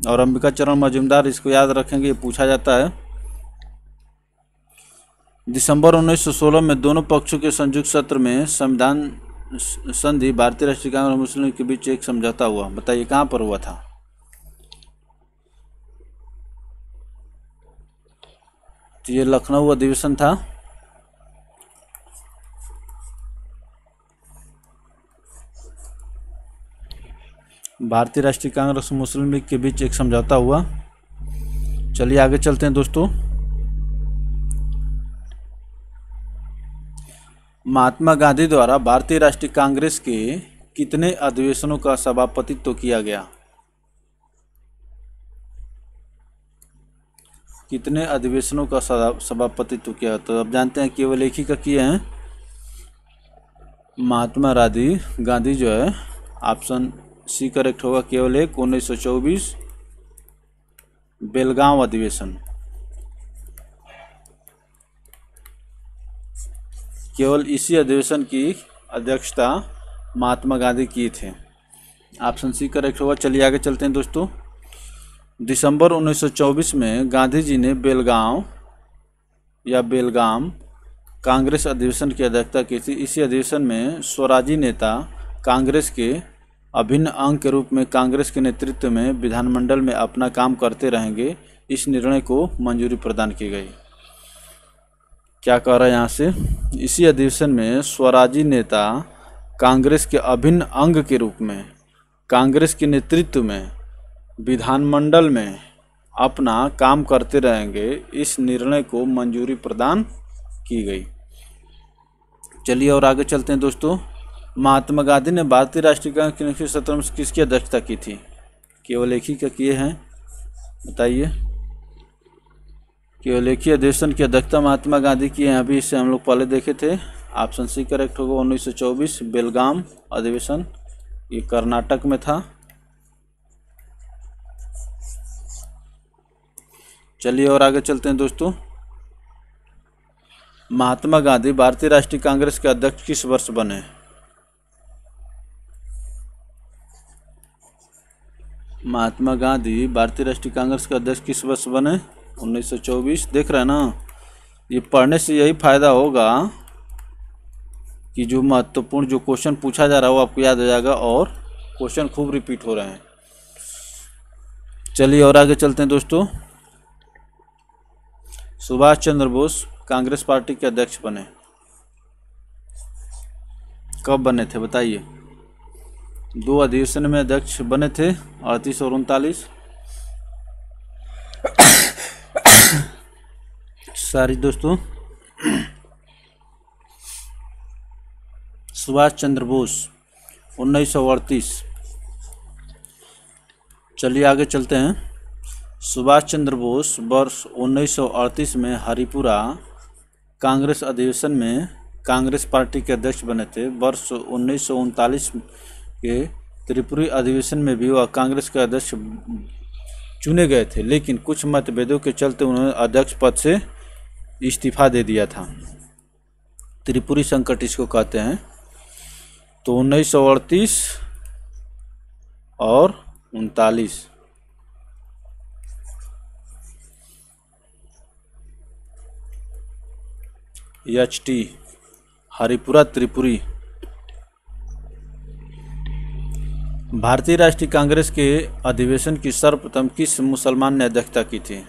और अंबिका चरण मजूमदार, इसको याद रखेंगे, ये पूछा जाता है। दिसंबर 1916 में दोनों पक्षों के संयुक्त सत्र में संविधान संधि भारतीय राष्ट्रीय कांग्रेस और मुस्लिम लीग के बीच एक समझौता हुआ। बताइए कहाँ पर हुआ था? तो ये लखनऊ अधिवेशन था। भारतीय राष्ट्रीय कांग्रेस और मुस्लिम लीग के बीच एक समझौता हुआ। चलिए आगे चलते हैं दोस्तों। महात्मा गांधी द्वारा भारतीय राष्ट्रीय कांग्रेस के कितने अधिवेशनों का सभापतित्व किया गया? कितने अधिवेशनों का सभापतित्व किया? तो अब जानते हैं केवल एक ही का किए हैं। महात्मा गांधी जो है, ऑप्शन सी करेक्ट होगा, केवल एक 1924 बेलगांव अधिवेशन। केवल इसी अधिवेशन की अध्यक्षता महात्मा गांधी की थे। ऑप्शन सी करेक्ट होगा। चलिए आगे चलते हैं दोस्तों। दिसंबर 1924 में गांधी जी ने बेलगांव कांग्रेस अधिवेशन की अध्यक्षता की थी। इसी अधिवेशन में स्वराजी नेता कांग्रेस के अभिन्न अंग के रूप में कांग्रेस के नेतृत्व में विधानमंडल में अपना काम करते रहेंगे, इस निर्णय को मंजूरी प्रदान की गई। क्या कह रहा है यहाँ से? इसी अधिवेशन में स्वराजी नेता कांग्रेस के अभिन्न अंग के रूप में कांग्रेस के नेतृत्व में विधानमंडल में अपना काम करते रहेंगे, इस निर्णय को मंजूरी प्रदान की गई। चलिए और आगे चलते हैं दोस्तों। महात्मा गांधी ने भारतीय राष्ट्रीय कांग्रेस के सत्र में किसकी अध्यक्षता की थी? केवल एक ही का किए हैं, बताइए। केवल एक ही अधिवेशन की अध्यक्षता महात्मा गांधी की है। अभी इससे हम लोग पहले देखे थे। ऑप्शन सी करेक्ट होगा 1924 बेलगाम अधिवेशन, ये कर्नाटक में था। चलिए और आगे चलते हैं दोस्तों। महात्मा गांधी भारतीय राष्ट्रीय कांग्रेस के अध्यक्ष किस वर्ष बने? महात्मा गांधी भारतीय राष्ट्रीय कांग्रेस के अध्यक्ष किस वर्ष बने? 1924। देख रहे हैं ना, ये पढ़ने से यही फायदा होगा कि जो महत्वपूर्ण जो क्वेश्चन पूछा जा रहा है वो आपको याद हो जाएगा और क्वेश्चन खूब रिपीट हो रहे हैं। चलिए और आगे चलते हैं दोस्तों। सुभाष चंद्र बोस कांग्रेस पार्टी के अध्यक्ष बने, कब बने थे बताइए? दो अधिवेशन में अध्यक्ष बने थे, 38 और 39। सॉरी दोस्तों, सुभाष चंद्र बोस 1938। चलिए आगे चलते हैं। सुभाष चंद्र बोस वर्ष 1938 में हरिपुरा कांग्रेस अधिवेशन में कांग्रेस पार्टी के अध्यक्ष बने थे। वर्ष 1939 के त्रिपुरी अधिवेशन में भी वह कांग्रेस के अध्यक्ष चुने गए थे, लेकिन कुछ मतभेदों के चलते उन्होंने अध्यक्ष पद से इस्तीफा दे दिया था। त्रिपुरी संकट इसको कहते हैं। तो 1938 और 39। HT हरिपुरा त्रिपुरी। भारतीय राष्ट्रीय कांग्रेस के अधिवेशन की सर्वप्रथम किस मुसलमान ने अध्यक्षता की थी?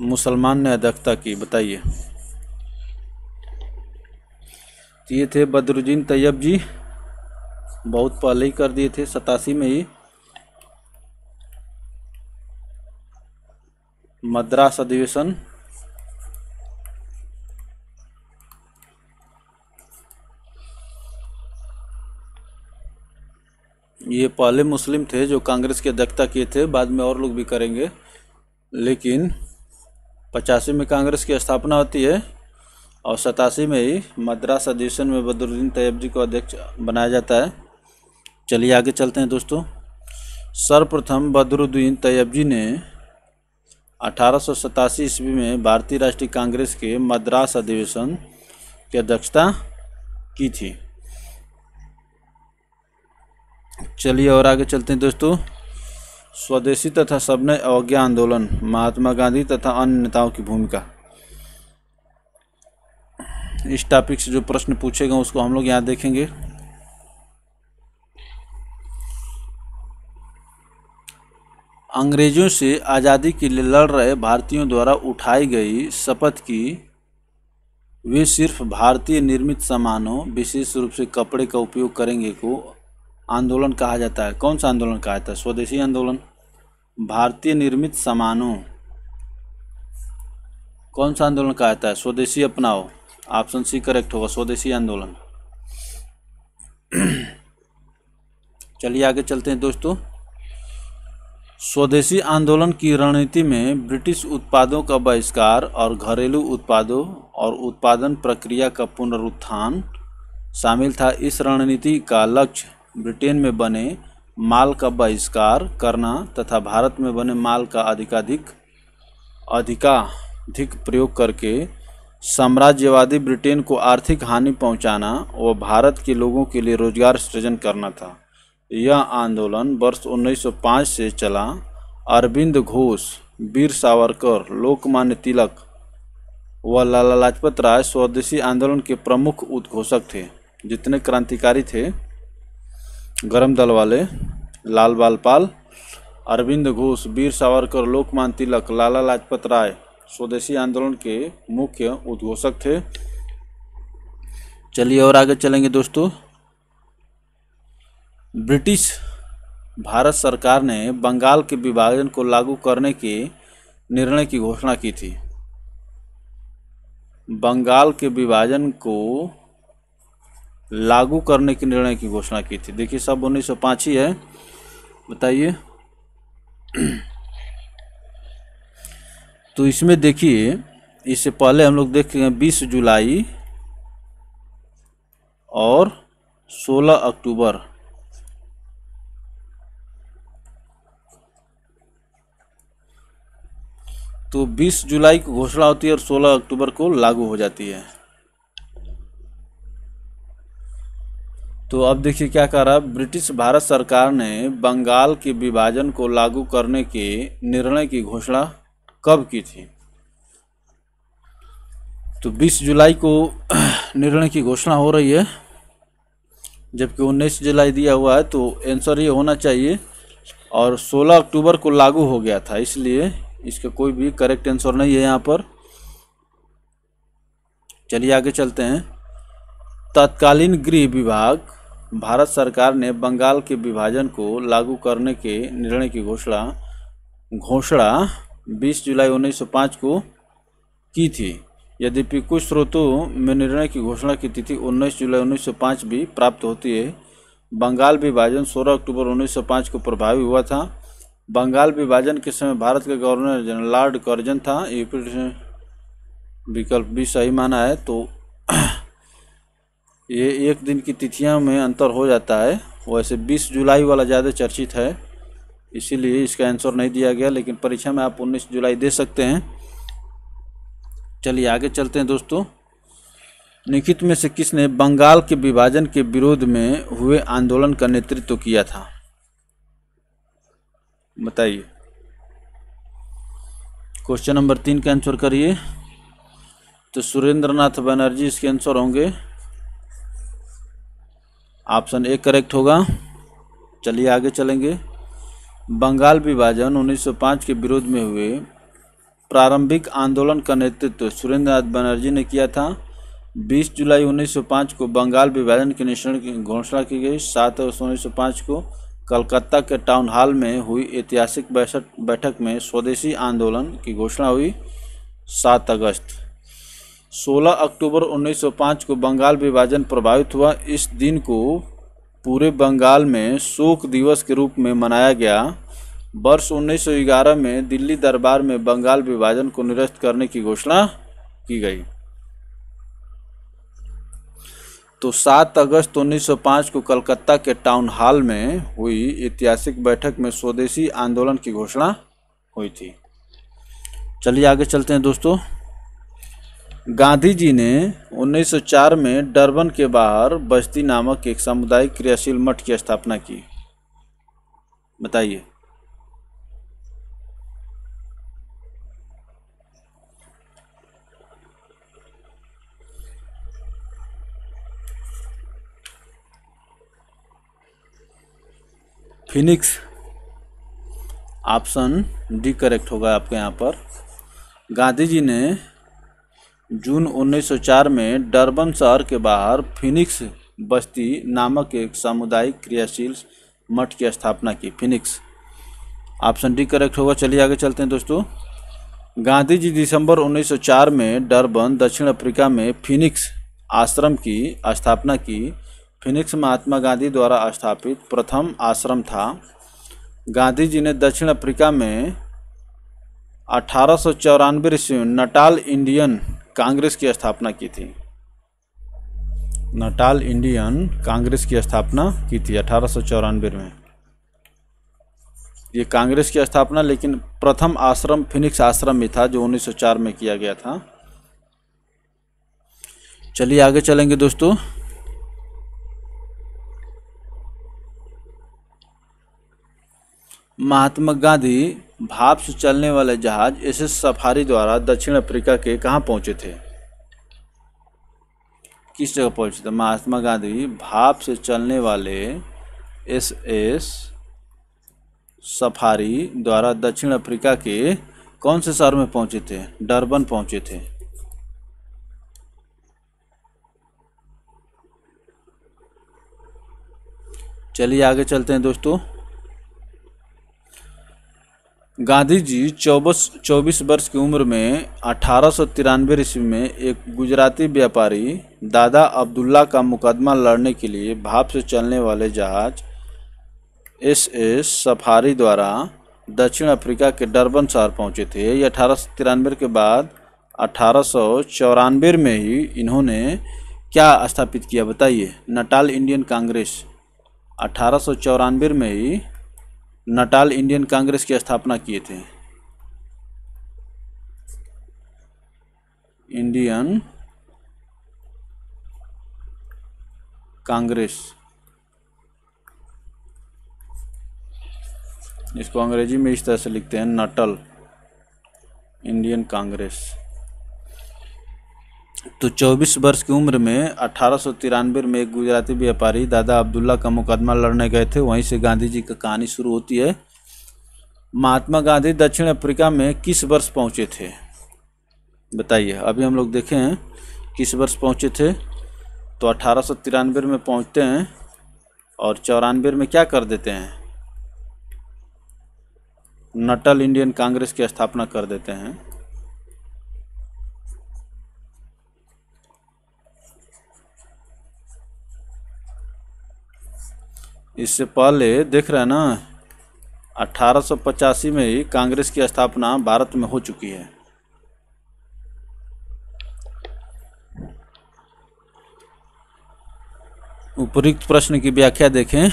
मुसलमान ने अध्यक्षता की, बताइए। ये थे बदरुद्दीन तैयब जी। बहुत पहले ही कर दिए थे, 87 में ही। मद्रास अधिवेशन, ये पहले मुस्लिम थे जो कांग्रेस की अध्यक्षता किए थे, बाद में और लोग भी करेंगे, लेकिन 85 में कांग्रेस की स्थापना होती है और 87 में ही मद्रास अधिवेशन में बदरुद्दीन तैयब जी को अध्यक्ष बनाया जाता है। चलिए आगे चलते हैं दोस्तों। सर्वप्रथम बदरुद्दीन तैयब जी ने 1887 ईस्वी में भारतीय राष्ट्रीय कांग्रेस के मद्रास अधिवेशन की अध्यक्षता की थी। चलिए और आगे चलते हैं दोस्तों। स्वदेशी तथा सविनय अवज्ञा आंदोलन, महात्मा गांधी तथा अन्य नेताओं की भूमिका। इस टॉपिक से जो प्रश्न पूछे गए उसको हम लोग यहाँ देखेंगे। अंग्रेजों से आज़ादी के लिए लड़ रहे भारतीयों द्वारा उठाई गई शपथ की वे सिर्फ भारतीय निर्मित सामानों, विशेष रूप से कपड़े का उपयोग करेंगे को आंदोलन कहा जाता है। कौन सा आंदोलन कहा जाता है? स्वदेशी आंदोलन। भारतीय निर्मित सामानों, कौन सा आंदोलन कहा जाता है? स्वदेशी अपनाओ। ऑप्शन सी करेक्ट होगा, स्वदेशी आंदोलन। चलिए आगे चलते हैं दोस्तों। स्वदेशी आंदोलन की रणनीति में ब्रिटिश उत्पादों का बहिष्कार और घरेलू उत्पादों और उत्पादन प्रक्रिया का पुनरुत्थान शामिल था। इस रणनीति का लक्ष्य ब्रिटेन में बने माल का बहिष्कार करना तथा भारत में बने माल का अधिकाधिक प्रयोग करके साम्राज्यवादी ब्रिटेन को आर्थिक हानि पहुंचाना व भारत के लोगों के लिए रोजगार सृजन करना था। यह आंदोलन वर्ष 1905 से चला। अरविंद घोष, वीर सावरकर, लोकमान्य तिलक व लाला लाजपत राय स्वदेशी आंदोलन के प्रमुख उद्घोषक थे। जितने क्रांतिकारी थे गरम दल वाले, लाल बाल पाल, अरविंद घोष, वीर सावरकर, लोकमान्य तिलक, लाला लाजपत राय स्वदेशी आंदोलन के मुख्य उद्घोषक थे। चलिए और आगे चलेंगे दोस्तों। ब्रिटिश भारत सरकार ने बंगाल के विभाजन को लागू करने के निर्णय की घोषणा की थी। बंगाल के विभाजन को लागू करने के निर्णय की घोषणा की थी। देखिए सब 1905 ही है, बताइए। तो इसमें देखिए, इससे पहले हम लोग देखेंगे 20 जुलाई और 16 अक्टूबर। तो 20 जुलाई को घोषणा होती है और 16 अक्टूबर को लागू हो जाती है। तो अब देखिए क्या कह रहा है, ब्रिटिश भारत सरकार ने बंगाल के विभाजन को लागू करने के निर्णय की घोषणा कब की थी? तो 20 जुलाई को निर्णय की घोषणा हो रही है, जबकि 19 जुलाई दिया हुआ है, तो आंसर ये होना चाहिए। और 16 अक्टूबर को लागू हो गया था, इसलिए इसका कोई भी करेक्ट आंसर नहीं है यहाँ पर। चलिए आगे चलते हैं। तत्कालीन गृह विभाग भारत सरकार ने बंगाल के विभाजन को लागू करने के निर्णय की घोषणा 20 जुलाई 1905 को की थी। यद्यपि कुछ स्रोतों में निर्णय की घोषणा की तिथि 19 जुलाई 1905 भी प्राप्त होती है। बंगाल विभाजन 16 अक्टूबर 1905 को प्रभावी हुआ था। बंगाल विभाजन के समय भारत के गवर्नर जनरल लॉर्ड कर्जन था। विकल्प भी सही माना है। तो ये एक दिन की तिथियां में अंतर हो जाता है। वैसे 20 जुलाई वाला ज़्यादा चर्चित है, इसीलिए इसका आंसर नहीं दिया गया, लेकिन परीक्षा में आप 19 जुलाई दे सकते हैं। चलिए आगे चलते हैं दोस्तों। निम्नलिखित में से किसने बंगाल के विभाजन के विरोध में हुए आंदोलन का नेतृत्व किया था? बताइए। क्वेश्चन नंबर 3 का आंसर करिए। तो सुरेंद्रनाथ बनर्जी इसके आंसर होंगे। ऑप्शन ए करेक्ट होगा। चलिए आगे चलेंगे। बंगाल विभाजन 1905 के विरोध में हुए प्रारंभिक आंदोलन का नेतृत्व सुरेंद्रनाथ बनर्जी ने किया था। 20 जुलाई 1905 को बंगाल विभाजन के निश्चय की घोषणा की गई। 7 अगस्त 1905 को कलकत्ता के टाउन हॉल में हुई ऐतिहासिक बैठक में स्वदेशी आंदोलन की घोषणा हुई। 7 अगस्त 16 अक्टूबर 1905 को बंगाल विभाजन प्रभावित हुआ। इस दिन को पूरे बंगाल में शोक दिवस के रूप में मनाया गया। वर्ष 1911 में दिल्ली दरबार में बंगाल विभाजन को निरस्त करने की घोषणा की गई। तो 7 अगस्त 1905 को कलकत्ता के टाउन हॉल में हुई ऐतिहासिक बैठक में स्वदेशी आंदोलन की घोषणा हुई थी। चलिए आगे चलते हैं दोस्तों। गांधी जी ने 1904 में डरबन के बाहर बस्ती नामक एक सामुदायिक क्रियाशील मठ की स्थापना की। बताइए। फिनिक्स, ऑप्शन डी करेक्ट होगा आपके यहाँ पर। गांधी जी ने जून 1904 में डरबन शहर के बाहर फिनिक्स बस्ती नामक एक सामुदायिक क्रियाशील मठ की स्थापना की। फिनिक्स, ऑप्शन डी करेक्ट होगा। चलिए आगे चलते हैं दोस्तों। गांधी जी दिसंबर 1904 में डरबन दक्षिण अफ्रीका में फिनिक्स आश्रम की स्थापना की। फिनिक्स महात्मा गांधी द्वारा स्थापित प्रथम आश्रम था। गांधी जी ने दक्षिण अफ्रीका में 1894 ईस्वी में नटाल इंडियन कांग्रेस की स्थापना की थी। नटाल इंडियन कांग्रेस की स्थापना की थी 1894 में। ये कांग्रेस की स्थापना, लेकिन प्रथम आश्रम फिनिक्स आश्रम ही था जो 1904 में किया गया था। चलिए आगे चलेंगे दोस्तों। महात्मा गांधी भाप से चलने वाले जहाज एसएस सफारी द्वारा दक्षिण अफ्रीका के कहाँ पहुंचे थे? किस जगह पहुंचे थे महात्मा गांधी भाप से चलने वाले एसएस सफारी द्वारा दक्षिण अफ्रीका के कौन से शहर में पहुंचे थे? डरबन पहुंचे थे। चलिए आगे चलते हैं दोस्तों। गांधी जी 24 वर्ष की उम्र में 1893 ईस्वी में एक गुजराती व्यापारी दादा अब्दुल्ला का मुकदमा लड़ने के लिए भाप से चलने वाले जहाज एसएस सफारी द्वारा दक्षिण अफ्रीका के डरबन शहर पहुंचे थे। ये 1893 के बाद 1894 में ही इन्होंने क्या स्थापित किया बताइए? Natal Indian Congress. 1894 में ही नटाल इंडियन कांग्रेस की स्थापना किए थे। इंडियन कांग्रेस, इसको अंग्रेजी में इस तरह से लिखते हैं, नटल इंडियन कांग्रेस। तो 24 वर्ष की उम्र में 1893 में एक गुजराती व्यापारी दादा अब्दुल्ला का मुकदमा लड़ने गए थे। वहीं से गांधी जी की कहानी शुरू होती है। महात्मा गांधी दक्षिण अफ्रीका में किस वर्ष पहुंचे थे बताइए? अभी हम लोग देखें हैं किस वर्ष पहुंचे थे। तो 1893 में पहुंचते हैं और 94 में क्या कर देते हैं? नटल इंडियन कांग्रेस की स्थापना कर देते हैं। इससे पहले देख रहे हैं ना 1885 में ही कांग्रेस की स्थापना भारत में हो चुकी है। उपरोक्त प्रश्न की व्याख्या देखें।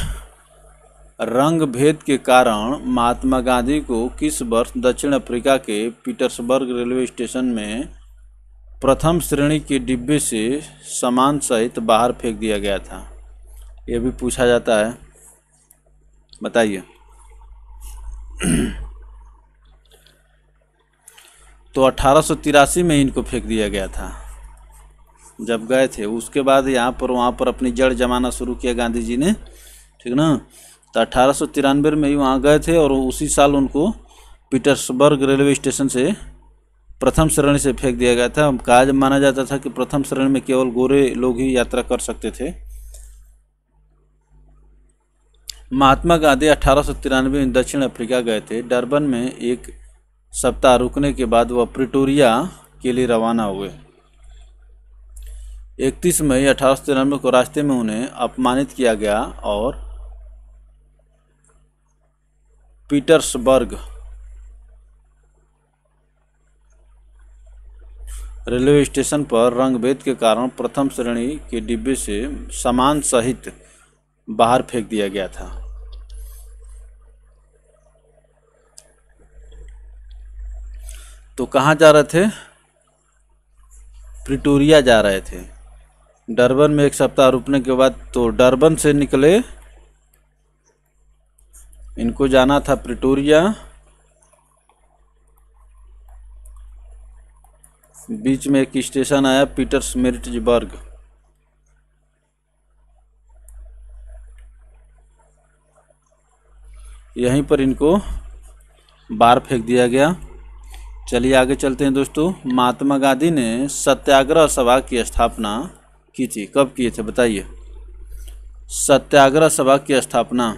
रंग भेद के कारण महात्मा गांधी को किस वर्ष दक्षिण अफ्रीका के पीटर्सबर्ग रेलवे स्टेशन में प्रथम श्रेणी के डिब्बे से सामान सहित बाहर फेंक दिया गया था? यह भी पूछा जाता है, बताइए। तो 1883 में इनको फेंक दिया गया था जब गए थे। उसके बाद यहाँ पर वहाँ पर अपनी जड़ जमाना शुरू किया गांधी जी ने, ठीक ना। तो 1893 में ही वहाँ गए थे और उसी साल उनको पीटर्सबर्ग रेलवे स्टेशन से प्रथम श्रेणी से फेंक दिया गया था। कहा माना जाता था कि प्रथम श्रेणी में केवल गोरे लोग ही यात्रा कर सकते थे। महात्मा गांधी 1893 में दक्षिण अफ्रीका गए थे। डरबन में एक सप्ताह रुकने के बाद वह प्रिटोरिया के लिए रवाना हुए। 31 मई 1893 को रास्ते में उन्हें अपमानित किया गया और पीटर्सबर्ग रेलवे स्टेशन पर रंगभेद के कारण प्रथम श्रेणी के डिब्बे से सामान सहित बाहर फेंक दिया गया था। तो कहाँ जा रहे थे? प्रिटोरिया जा रहे थे। डरबन में एक सप्ताह रुकने के बाद तो डरबन से निकले, इनको जाना था प्रिटोरिया। बीच में एक स्टेशन आया पीटर्सबर्ग। यहीं पर इनको बाहर फेंक दिया गया। चलिए आगे चलते हैं दोस्तों। महात्मा गांधी ने सत्याग्रह सभा की स्थापना की थी। कब किए थे बताइए? सत्याग्रह सभा की स्थापना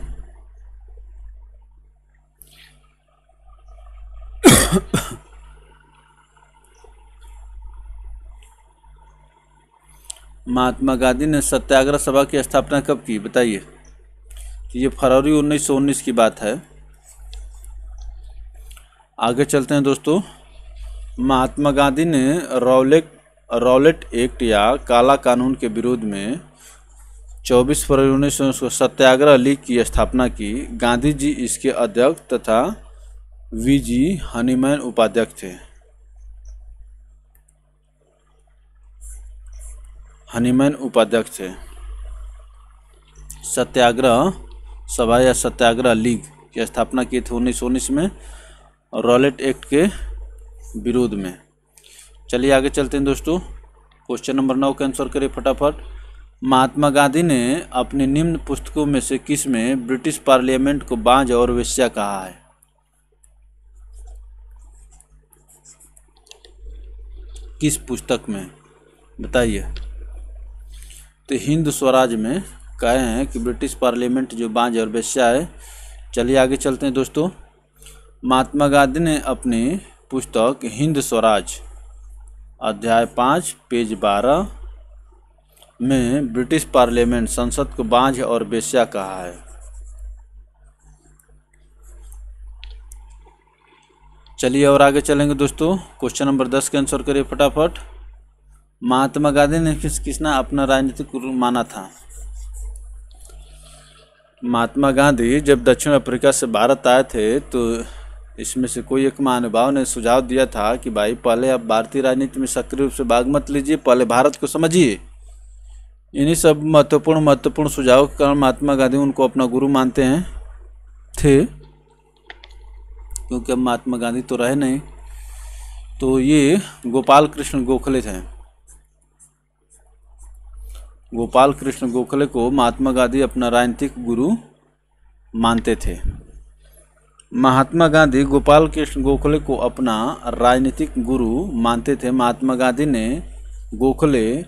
महात्मा गांधी ने सत्याग्रह सभा की स्थापना कब की बताइए? ये फरवरी 1919 की बात है। आगे चलते हैं दोस्तों। महात्मा गांधी ने रॉलेट एक्ट या काला कानून के विरोध में 24 फरवरी 1919 को सत्याग्रह लीग की स्थापना की। गांधी जी इसके अध्यक्ष तथा वीजी हनीमैन उपाध्यक्ष थे। सत्याग्रह सभा या सत्याग्रह लीग की स्थापना की थी 1919 में रॉलेट एक्ट के विरोध में। चलिए आगे चलते हैं दोस्तों। क्वेश्चन नंबर 9 का आंसर करिए फटाफट। महात्मा गांधी ने अपनी निम्न पुस्तकों में से किस में ब्रिटिश पार्लियामेंट को बांझ और वेश्या कहा है? किस पुस्तक में बताइए? तो हिंद स्वराज में कहे हैं कि ब्रिटिश पार्लियामेंट जो बांझ और वेश्या है। चलिए आगे चलते हैं दोस्तों। महात्मा गांधी ने अपनी पुस्तक हिंद स्वराज अध्याय 5 पेज 12 में ब्रिटिश पार्लियामेंट संसद को बांझ और वेश्या कहा है। चलिए और आगे चलेंगे दोस्तों। क्वेश्चन नंबर 10 का आंसर करिए फटाफट। महात्मा गांधी ने किसना अपना राजनीतिक गुरु माना था? महात्मा गांधी जब दक्षिण अफ्रीका से भारत आए थे तो इसमें से कोई एक महानुभाव ने सुझाव दिया था कि भाई पहले आप भारतीय राजनीति में सक्रिय रूप से भाग मत लीजिए, पहले भारत को समझिए। इन्हीं सब महत्वपूर्ण सुझावों के कारण महात्मा गांधी उनको अपना गुरु मानते हैं थे, क्योंकि अब महात्मा गांधी तो रहे नहीं। तो ये गोपाल कृष्ण गोखले थे। गोपाल कृष्ण गोखले को महात्मा गांधी अपना राजनीतिक गुरु मानते थे। महात्मा गांधी गोपाल कृष्ण गोखले को अपना राजनीतिक गुरु मानते थे। महात्मा गांधी ने गोखले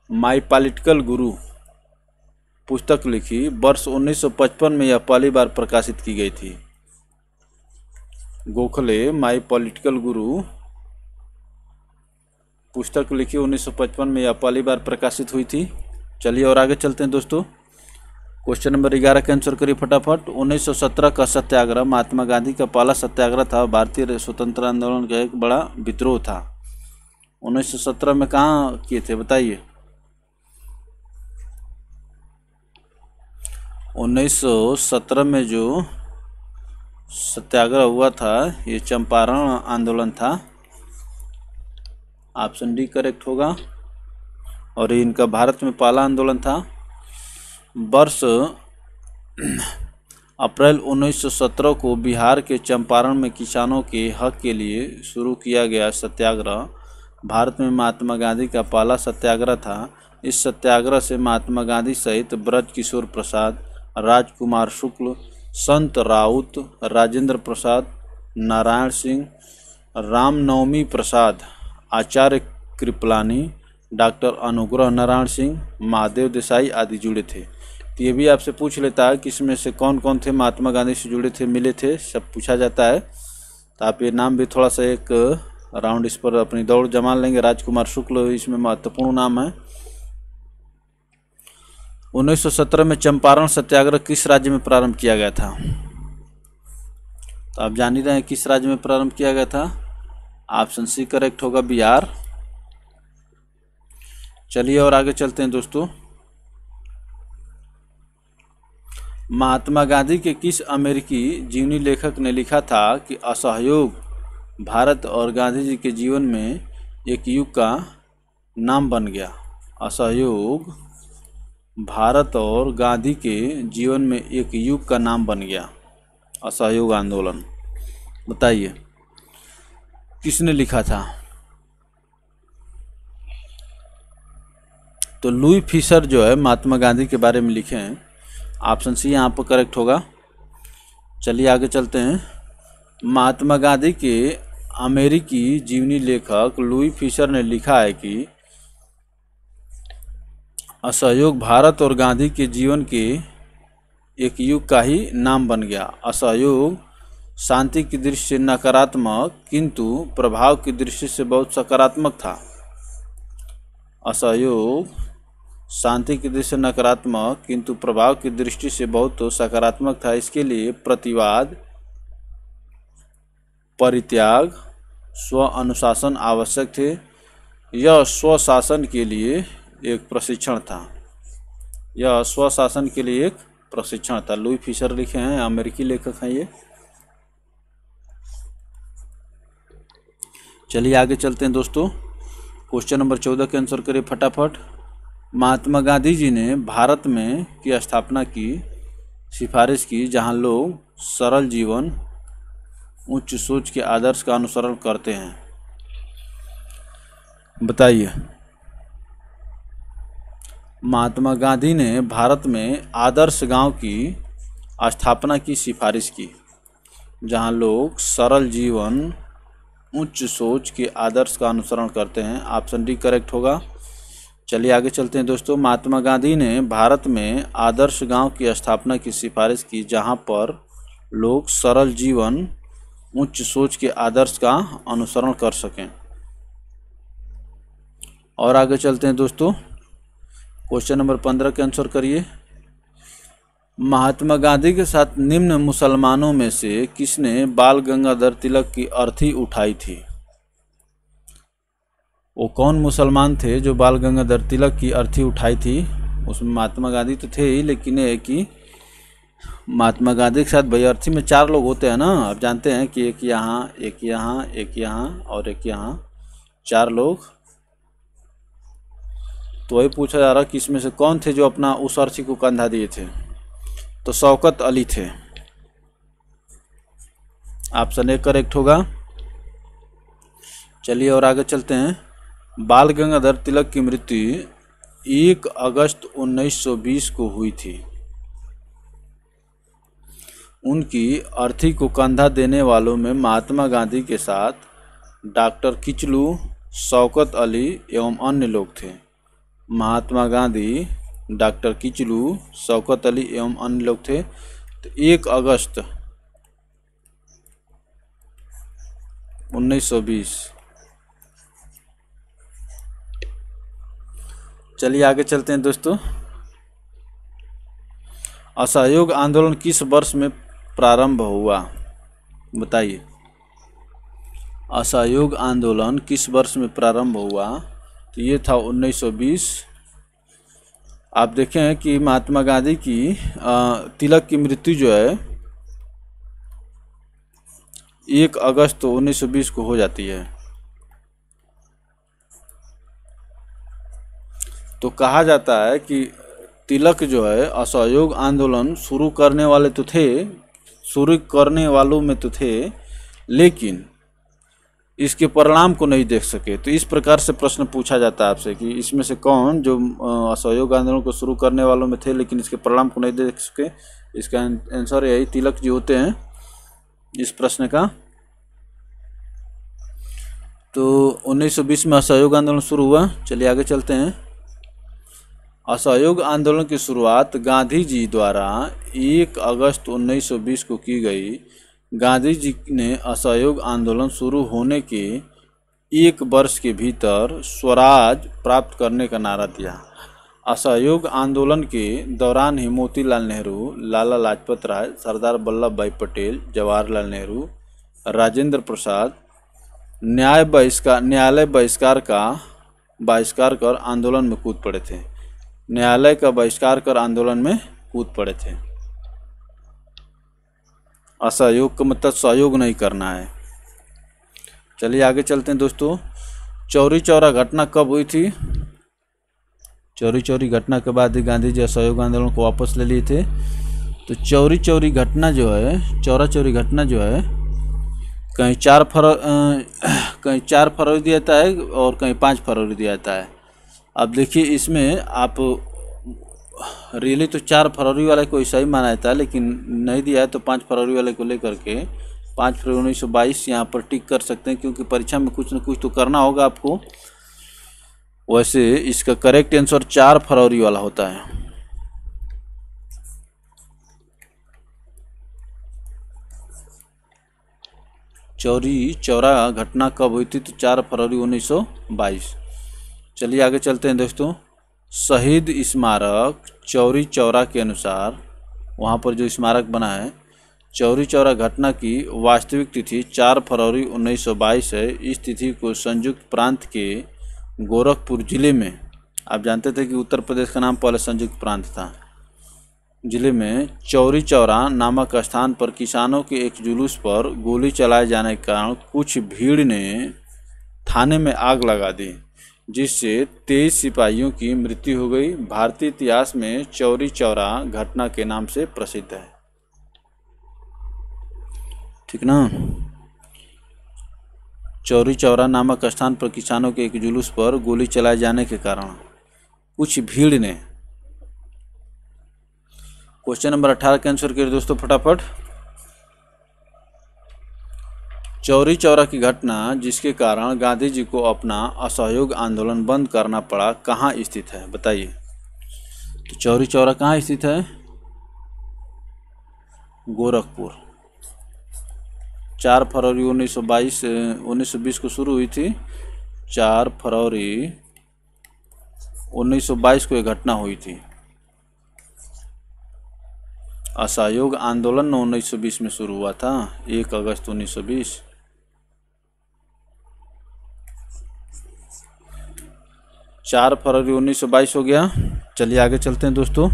माई पॉलिटिकल गुरु पुस्तक लिखी। वर्ष 1955 में यह पहली बार प्रकाशित की गई थी। गोखले माई पॉलिटिकल गुरु पुस्तक लिखी 1955 में यह पहली बार प्रकाशित हुई थी। चलिए और आगे चलते हैं दोस्तों। क्वेश्चन नंबर 11 का आंसर करिए फटाफट। 1917 का सत्याग्रह महात्मा गांधी का पहला सत्याग्रह था। भारतीय स्वतंत्रता आंदोलन का एक बड़ा विद्रोह था। 1917 में कहाँ किए थे बताइए? 1917 में जो सत्याग्रह हुआ था ये चंपारण आंदोलन था। ऑप्शन डी करेक्ट होगा। और इनका भारत में पहला आंदोलन था। वर्ष अप्रैल 1917 को बिहार के चंपारण में किसानों के हक के लिए शुरू किया गया सत्याग्रह भारत में महात्मा गांधी का पहला सत्याग्रह था। इस सत्याग्रह से महात्मा गांधी सहित ब्रज किशोर प्रसाद, राजकुमार शुक्ल, संत राउत, राजेंद्र प्रसाद, नारायण सिंह, रामनवमी प्रसाद, आचार्य कृपलानी, डॉक्टर अनुग्रह नारायण सिंह, महादेव देसाई आदि जुड़े थे। तो ये भी आपसे पूछ लेता है कि इसमें से कौन कौन थे महात्मा गांधी से जुड़े थे, मिले थे, सब पूछा जाता है। तो आप ये नाम भी थोड़ा सा एक राउंड इस पर अपनी दौड़ जमा लेंगे। राजकुमार शुक्ल इसमें महत्वपूर्ण नाम है। 1917 में चंपारण सत्याग्रह किस राज्य में प्रारंभ किया गया था? तो आप जान ही रहे हैं किस राज्य में प्रारंभ किया गया था। ऑप्शन सी करेक्ट होगा, बिहार। चलिए और आगे चलते हैं दोस्तों। महात्मा गांधी के किस अमेरिकी जीवनी लेखक ने लिखा था कि असहयोग भारत और गांधी जी के जीवन में एक युग का नाम बन गया? असहयोग भारत और गांधी के जीवन में एक युग का नाम बन गया, असहयोग आंदोलन। बताइए किसने लिखा था? तो लुई फिशर जो है महात्मा गांधी के बारे में लिखे हैं। ऑप्शन सी यहाँ पर करेक्ट होगा। चलिए आगे चलते हैं। महात्मा गांधी के अमेरिकी जीवनी लेखक लुई फिशर ने लिखा है कि असहयोग भारत और गांधी के जीवन के एक युग का ही नाम बन गया। असहयोग शांति की दृष्टि से नकारात्मक किंतु प्रभाव की दृष्टि से बहुत सकारात्मक था। असहयोग शांति की दृष्टि से नकारात्मक किंतु प्रभाव की दृष्टि से बहुत सकारात्मक था। इसके लिए प्रतिवाद, परित्याग, स्व अनुशासन आवश्यक थे। यह स्वशासन के लिए एक प्रशिक्षण था। यह स्वशासन के लिए एक प्रशिक्षण था। लुई फिशर लिखे हैं, अमेरिकी लेखक हैं ये। चलिए आगे चलते हैं दोस्तों। क्वेश्चन नंबर 14 के आंसर करिए फटाफट। महात्मा गांधी जी ने भारत में की स्थापना की सिफारिश की जहां लोग सरल जीवन, उच्च सोच के आदर्श का अनुसरण करते हैं। बताइए। महात्मा गांधी ने भारत में आदर्श गांव की स्थापना की सिफारिश की जहां लोग सरल जीवन, उच्च सोच के आदर्श का अनुसरण करते हैं। ऑप्शन डी करेक्ट होगा। चलिए आगे चलते हैं दोस्तों। महात्मा गांधी ने भारत में आदर्श गांव की स्थापना की सिफारिश की जहां पर लोग सरल जीवन, उच्च सोच के आदर्श का अनुसरण कर सकें। और आगे चलते हैं दोस्तों। क्वेश्चन नंबर 15 के आंसर करिए। महात्मा गांधी के साथ निम्न मुसलमानों में से किसने बाल गंगाधर तिलक की अर्थी उठाई थी? वो कौन मुसलमान थे जो बाल गंगाधर तिलक की अर्थी उठाई थी? उसमें महात्मा गांधी तो थे ही, लेकिन ये कि महात्मा गांधी के साथ भाई अर्थी में 4 लोग होते हैं ना। आप जानते हैं कि एक यहाँ, एक यहाँ, एक यहाँ और एक यहाँ, 4 लोग। तो वही पूछा जा रहा कि इसमें से कौन थे जो अपना उस अर्थी को कंधा दिए थे? तो शौकत अली थे। ऑप्शन ए करेक्ट होगा। चलिए और आगे चलते हैं। बाल गंगाधर तिलक की मृत्यु 1 अगस्त 1920 को हुई थी। उनकी अर्थी को कंधा देने वालों में महात्मा गांधी के साथ डॉक्टर किचलू, शौकत अली एवं अन्य लोग थे। महात्मा गांधी, डॉक्टर किचलू, शौकत अली एवं अन्य लोग थे। तो 1 अगस्त 1920। चलिए आगे चलते हैं दोस्तों। असहयोग आंदोलन किस वर्ष में प्रारंभ हुआ? बताइए। असहयोग आंदोलन किस वर्ष में प्रारंभ हुआ? तो ये था 1920। आप देखें कि महात्मा गांधी की तिलक की मृत्यु जो है 1 अगस्त 1920 को हो जाती है। तो कहा जाता है कि तिलक जो है असहयोग आंदोलन शुरू करने वाले तो थे, शुरू करने वालों में तो थे, लेकिन इसके परिणाम को नहीं देख सके। तो इस प्रकार से प्रश्न पूछा जाता है आपसे कि इसमें से कौन जो असहयोग आंदोलन को शुरू करने वालों में थे लेकिन इसके परिणाम को नहीं देख सके? इसका आंसर यही तिलक जी होते हैं इस प्रश्न का। तो 1920 में असहयोग आंदोलन शुरू हुआ। चलिए आगे चलते हैं। असहयोग आंदोलन की शुरुआत गांधी जी द्वारा 1 अगस्त 1920 को की गई। गांधी जी ने असहयोग आंदोलन शुरू होने के 1 वर्ष के भीतर स्वराज प्राप्त करने का नारा दिया। असहयोग आंदोलन के दौरान ही मोतीलाल नेहरू, लाला लाजपत राय, सरदार वल्लभ भाई पटेल, जवाहरलाल नेहरू, राजेंद्र प्रसाद न्यायालय बहिष्कार कर आंदोलन में कूद पड़े थे। न्यायालय का बहिष्कार कर आंदोलन में कूद पड़े थे। असहयोग का मतलब सहयोग नहीं करना है। चलिए आगे चलते हैं दोस्तों। चौरी चौरा घटना कब हुई थी? चौरी चौरी घटना के बाद ही गांधी जी असहयोग आंदोलन को वापस ले लिए थे। तो चौरी चौरी घटना जो है, चौरा चौरी घटना जो है, कहीं 4 फरवरी दिया जाता है और कहीं 5 फरवरी दिया जाता है। अब देखिए इसमें आप रियली तो 4 फरवरी वाले को ऐसा ही माना जाता है, लेकिन नहीं दिया है तो 5 फरवरी वाले को लेकर के 5 फरवरी 1922 यहाँ पर टिक कर सकते हैं, क्योंकि परीक्षा में कुछ न कुछ तो करना होगा आपको। वैसे इसका करेक्ट आंसर 4 फरवरी वाला होता है। चौरी चौरा घटना कब हुई थी? तो 4 फरवरी 1922। चलिए आगे चलते हैं दोस्तों। शहीद स्मारक चौरी चौरा के अनुसार वहाँ पर जो स्मारक बना है, चौरी चौरा घटना की वास्तविक तिथि 4 फरवरी 1922 है। इस तिथि को संयुक्त प्रांत के गोरखपुर जिले में, आप जानते थे कि उत्तर प्रदेश का नाम पहले संयुक्त प्रांत था, जिले में चौरी चौरा नामक स्थान पर किसानों के एक जुलूस पर गोली चलाए जाने के कारण कुछ भीड़ ने थाने में आग लगा दी, जिससे 23 सिपाहियों की मृत्यु हो गई। भारतीय इतिहास में चौरी चौरा घटना के नाम से प्रसिद्ध है। ठीक ना? चौरी चौरा नामक स्थान पर किसानों के एक जुलूस पर गोली चलाए जाने के कारण कुछ भीड़ ने। क्वेश्चन नंबर 18 का आंसर करिए दोस्तों फटाफट। चौरी चौरा की घटना जिसके कारण गांधी जी को अपना असहयोग आंदोलन बंद करना पड़ा, कहाँ स्थित है बताइए। तो चौरी चौरा कहाँ स्थित है? गोरखपुर। 4 फरवरी 1920 को शुरू हुई थी। 4 फरवरी 1922 को यह घटना हुई थी। असहयोग आंदोलन 1920 में शुरू हुआ था, 1 अगस्त 1920। चार फरवरी 1922 हो गया। चलिए आगे चलते हैं दोस्तों।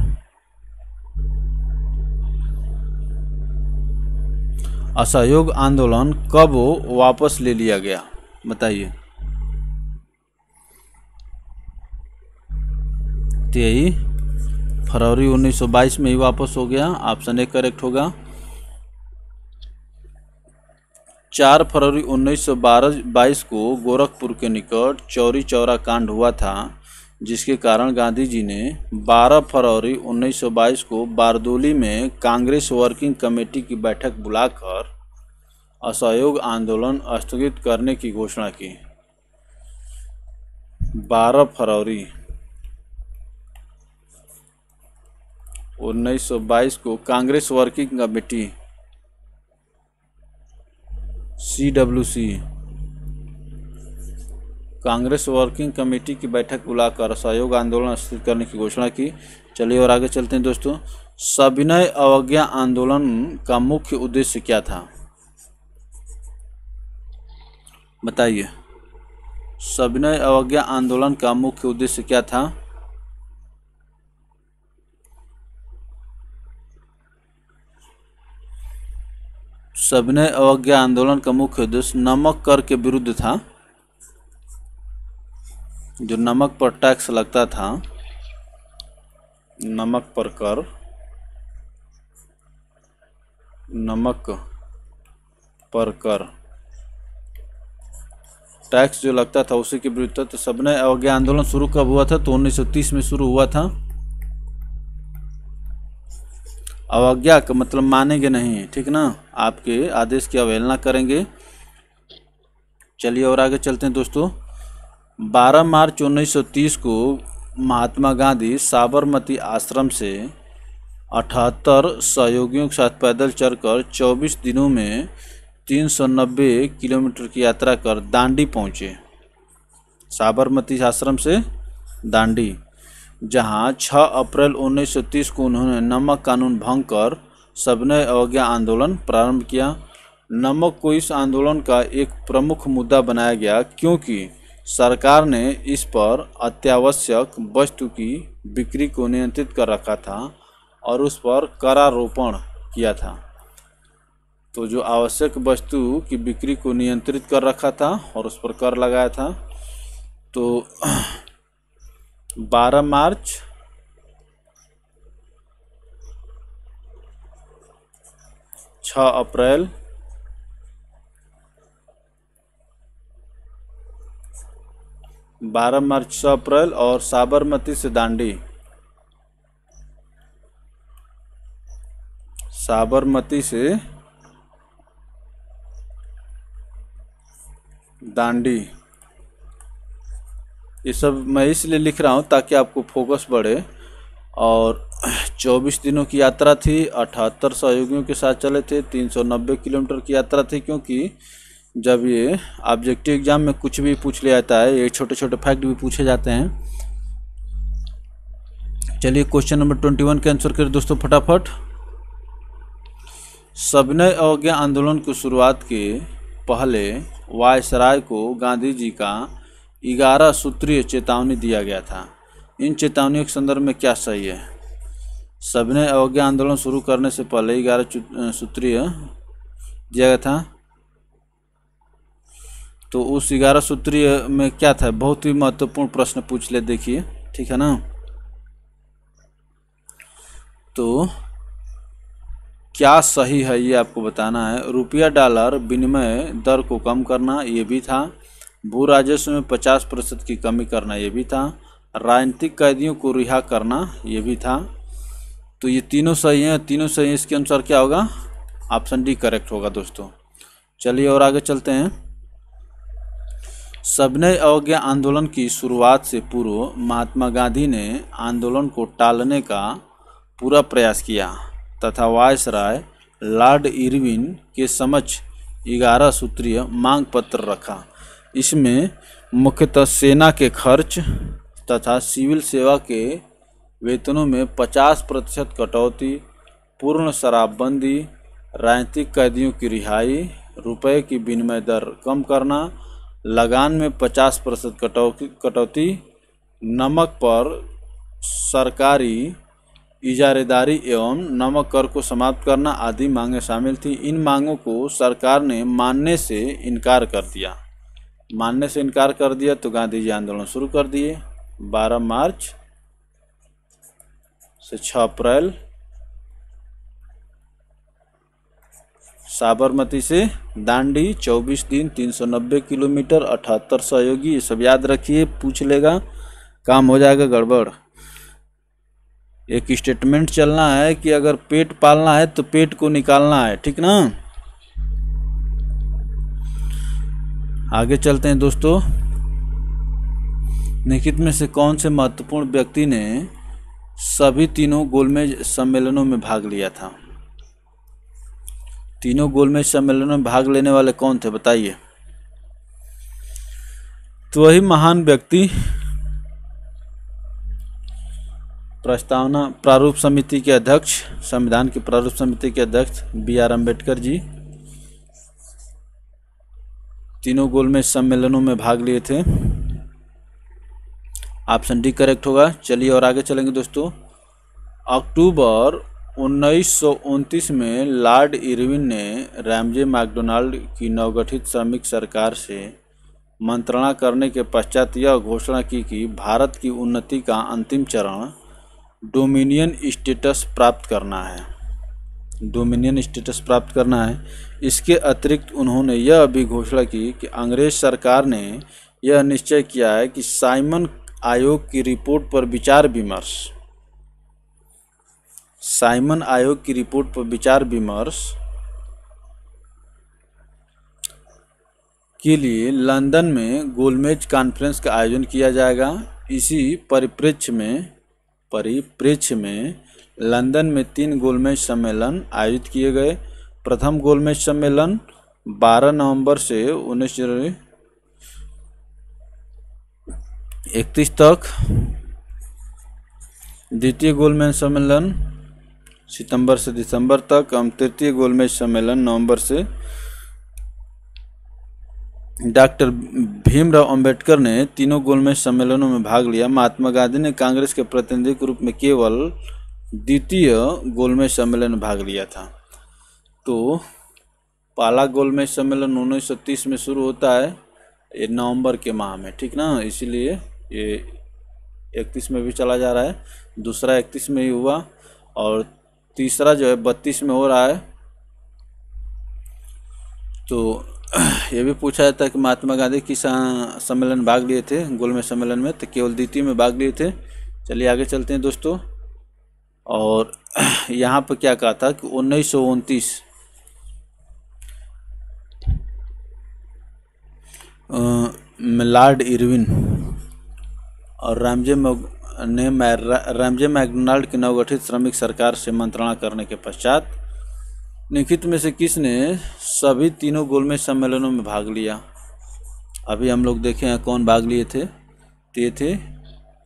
असहयोग आंदोलन कब वापस ले लिया गया बताइए। 23 फरवरी 1922 में ही वापस हो गया। ऑप्शन ए करेक्ट होगा। 4 फरवरी 1922 को गोरखपुर के निकट चौरी चौरा कांड हुआ था, जिसके कारण गांधी जी ने 12 फरवरी 1922 को बारदोली में कांग्रेस वर्किंग कमेटी की बैठक बुलाकर असहयोग आंदोलन स्थगित करने की घोषणा की। 12 फरवरी 1922 को Congress working committee CWC Congress working committee की बैठक बुलाकर असहयोग आंदोलन स्थगित करने की घोषणा की। चलिए और आगे चलते हैं दोस्तों। सविनय अवज्ञा आंदोलन का मुख्य उद्देश्य क्या था बताइए। सविनय अवज्ञा आंदोलन का मुख्य उद्देश्य क्या था? सविनय अवज्ञा आंदोलन का मुख्य उद्देश्य नमक कर के विरुद्ध था। जो नमक पर टैक्स लगता था, नमक पर कर, नमक पर कर टैक्स जो लगता था उसी के विरुद्ध था। तो सविनय अवज्ञा आंदोलन शुरू कब हुआ था? तो 1930 में शुरू हुआ था। अवज्ञा का मतलब मानेंगे नहीं, ठीक ना, आपके आदेश की अवहेलना करेंगे। चलिए और आगे चलते हैं दोस्तों। 12 मार्च 1930 को महात्मा गांधी साबरमती आश्रम से 78 सहयोगियों के साथ पैदल चलकर 24 दिनों में 390 किलोमीटर की यात्रा कर दांडी पहुँचे। साबरमती आश्रम से दांडी, जहां 6 अप्रैल 1930 को उन्होंने नमक कानून भंग कर सविनय अवज्ञा आंदोलन प्रारंभ किया। नमक को इस आंदोलन का एक प्रमुख मुद्दा बनाया गया क्योंकि सरकार ने इस पर अत्यावश्यक वस्तु की बिक्री को नियंत्रित कर रखा था और उस पर करारोपण किया था। तो जो आवश्यक वस्तु की बिक्री को नियंत्रित कर रखा था और उस पर कर लगाया था। तो 12 मार्च 6 अप्रैल 12 मार्च 6 अप्रैल और साबरमती से दांडी, साबरमती से दांडी। ये सब मैं इसलिए लिख रहा हूँ ताकि आपको फोकस बढ़े। और 24 दिनों की यात्रा थी, 78 सहयोगियों के साथ चले थे, 390 किलोमीटर की यात्रा थी। क्योंकि जब ये ऑब्जेक्टिव एग्जाम में कुछ भी पूछ लिया जाता है, ये छोटे छोटे फैक्ट भी पूछे जाते हैं। चलिए क्वेश्चन नंबर 21 के आंसर करें दोस्तों फटाफट। सविनय अवज्ञा आंदोलन की शुरुआत के पहले वायसराय को गांधी जी का 11 सूत्रीय चेतावनी दिया गया था। इन चेतावनियों के संदर्भ में क्या सही है? सविनय अवज्ञा आंदोलन शुरू करने से पहले 11 सूत्रीय दिया गया था। तो उस 11 सूत्रीय में क्या था? बहुत ही महत्वपूर्ण प्रश्न पूछ ले, देखिए, ठीक है ना। तो क्या सही है ये आपको बताना है। रुपया डॉलर विनिमय दर को कम करना, ये भी था। भू राजस्व में 50% की कमी करना, ये भी था। राजनीतिक कैदियों को रिहा करना, ये भी था। तो ये तीनों सही हैं, तीनों सही हैं। इसके अनुसार क्या होगा? ऑप्शन डी करेक्ट होगा दोस्तों। चलिए और आगे चलते हैं। सविनय अवज्ञा आंदोलन की शुरुआत से पूर्व महात्मा गांधी ने आंदोलन को टालने का पूरा प्रयास किया तथा वायसराय लॉर्ड इरविन के समक्ष 11 सूत्रीय मांग पत्र रखा। इसमें मुख्यतः सेना के खर्च तथा सिविल सेवा के वेतनों में 50% कटौती, पूर्ण शराबबंदी, राजनीतिक कैदियों की रिहाई, रुपए की विनिमय दर कम करना, लगान में 50% कटौती, नमक पर सरकारी इजारेदारी एवं नमक कर को समाप्त करना आदि मांगें शामिल थी। इन मांगों को सरकार ने मानने से इनकार कर दिया तो गांधी जी आंदोलन शुरू कर दिए। 12 मार्च से 6 अप्रैल साबरमती से दांडी, 24 दिन, 390 किलोमीटर, 78 सहयोगी। ये सब याद रखिए, पूछ लेगा, काम हो जाएगा गड़बड़। एक स्टेटमेंट चलना है कि अगर पेट पालना है तो पेट को निकालना है, ठीक ना। आगे चलते हैं दोस्तों। निम्नलिखित में से कौन से महत्वपूर्ण व्यक्ति ने सभी तीनों गोलमेज सम्मेलनों में भाग लिया था? तीनों गोलमेज सम्मेलनों में भाग लेने वाले कौन थे, बताइए। तो वही महान व्यक्ति प्रारूप समिति के अध्यक्ष, संविधान की प्रारूप समिति के अध्यक्ष BR अम्बेडकर जी तीनों गोलमेज सम्मेलनों में भाग लिए थे। ऑप्शन डी करेक्ट होगा। चलिए और आगे चलेंगे दोस्तों। अक्टूबर 1929 में लॉर्ड इरविन ने रैमजे मैकडोनाल्ड की नवगठित श्रमिक सरकार से मंत्रणा करने के पश्चात यह घोषणा की कि भारत की उन्नति का अंतिम चरण डोमिनियन स्टेटस प्राप्त करना है। इसके अतिरिक्त उन्होंने यह भी घोषणा की कि अंग्रेज सरकार ने यह निश्चय किया है कि साइमन आयोग की रिपोर्ट पर विचार विमर्श के लिए लंदन में गोलमेज कॉन्फ्रेंस का आयोजन किया जाएगा। इसी परिप्रेक्ष्य में लंदन में 3 गोलमेज सम्मेलन आयोजित किए गए। प्रथम गोलमेज सम्मेलन 12 नवंबर से 1931 तक, द्वितीय गोलमेज सम्मेलन सितंबर से दिसंबर तक, एवं तृतीय गोलमेज सम्मेलन नवंबर से। डॉक्टर भीमराव अंबेडकर ने तीनों गोलमेज सम्मेलनों में भाग लिया। महात्मा गांधी ने कांग्रेस के प्रतिनिधि के रूप में केवल द्वितीय गोलमेज सम्मेलन में भाग लिया था। तो पहला गोलमेज सम्मेलन 1930 में शुरू होता है, ये नवंबर के माह में, ठीक ना, इसीलिए ये 31 में भी चला जा रहा है। दूसरा 31 में ही हुआ और तीसरा जो है 32 में हो रहा है। तो ये भी पूछा जाता है कि महात्मा गांधी किस सम्मेलन में भाग लिए थे, गोलमेज सम्मेलन में, तो केवल द्वितीय में भाग लिए थे। चलिए आगे चलते हैं दोस्तों। और यहाँ पर क्या कहा था कि 1929 लॉर्ड इरविन और रामजे मैकडोनाल्ड की नवगठित श्रमिक सरकार से मंत्रणा करने के पश्चात निम्नलिखित में से किसने सभी तीनों गोलमेज सम्मेलनों में भाग लिया? अभी हम लोग देखे हैं कौन भाग लिए थे। ये थे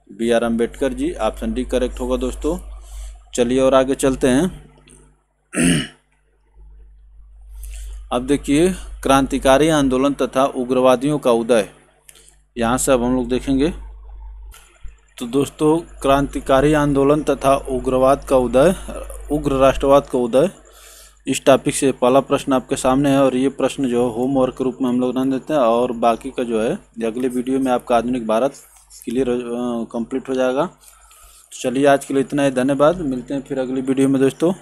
BR Ambedkar ji. Option D correct होगा दोस्तों। चलिए और आगे चलते हैं। अब देखिए क्रांतिकारी आंदोलन तथा उग्रवादियों का उदय, यहाँ से अब हम लोग देखेंगे। तो दोस्तों क्रांतिकारी आंदोलन तथा उग्रवाद का उदय, उग्र राष्ट्रवाद का उदय, इस टॉपिक से पहला प्रश्न आपके सामने है। और ये प्रश्न जो है होमवर्क के रूप में हम लोग रन देते हैं, और बाकी का जो है अगले वीडियो में आपका आधुनिक भारत क्लियर कंप्लीट हो जाएगा। चलिए आज के लिए इतना ही, धन्यवाद। मिलते हैं फिर अगली वीडियो में दोस्तों।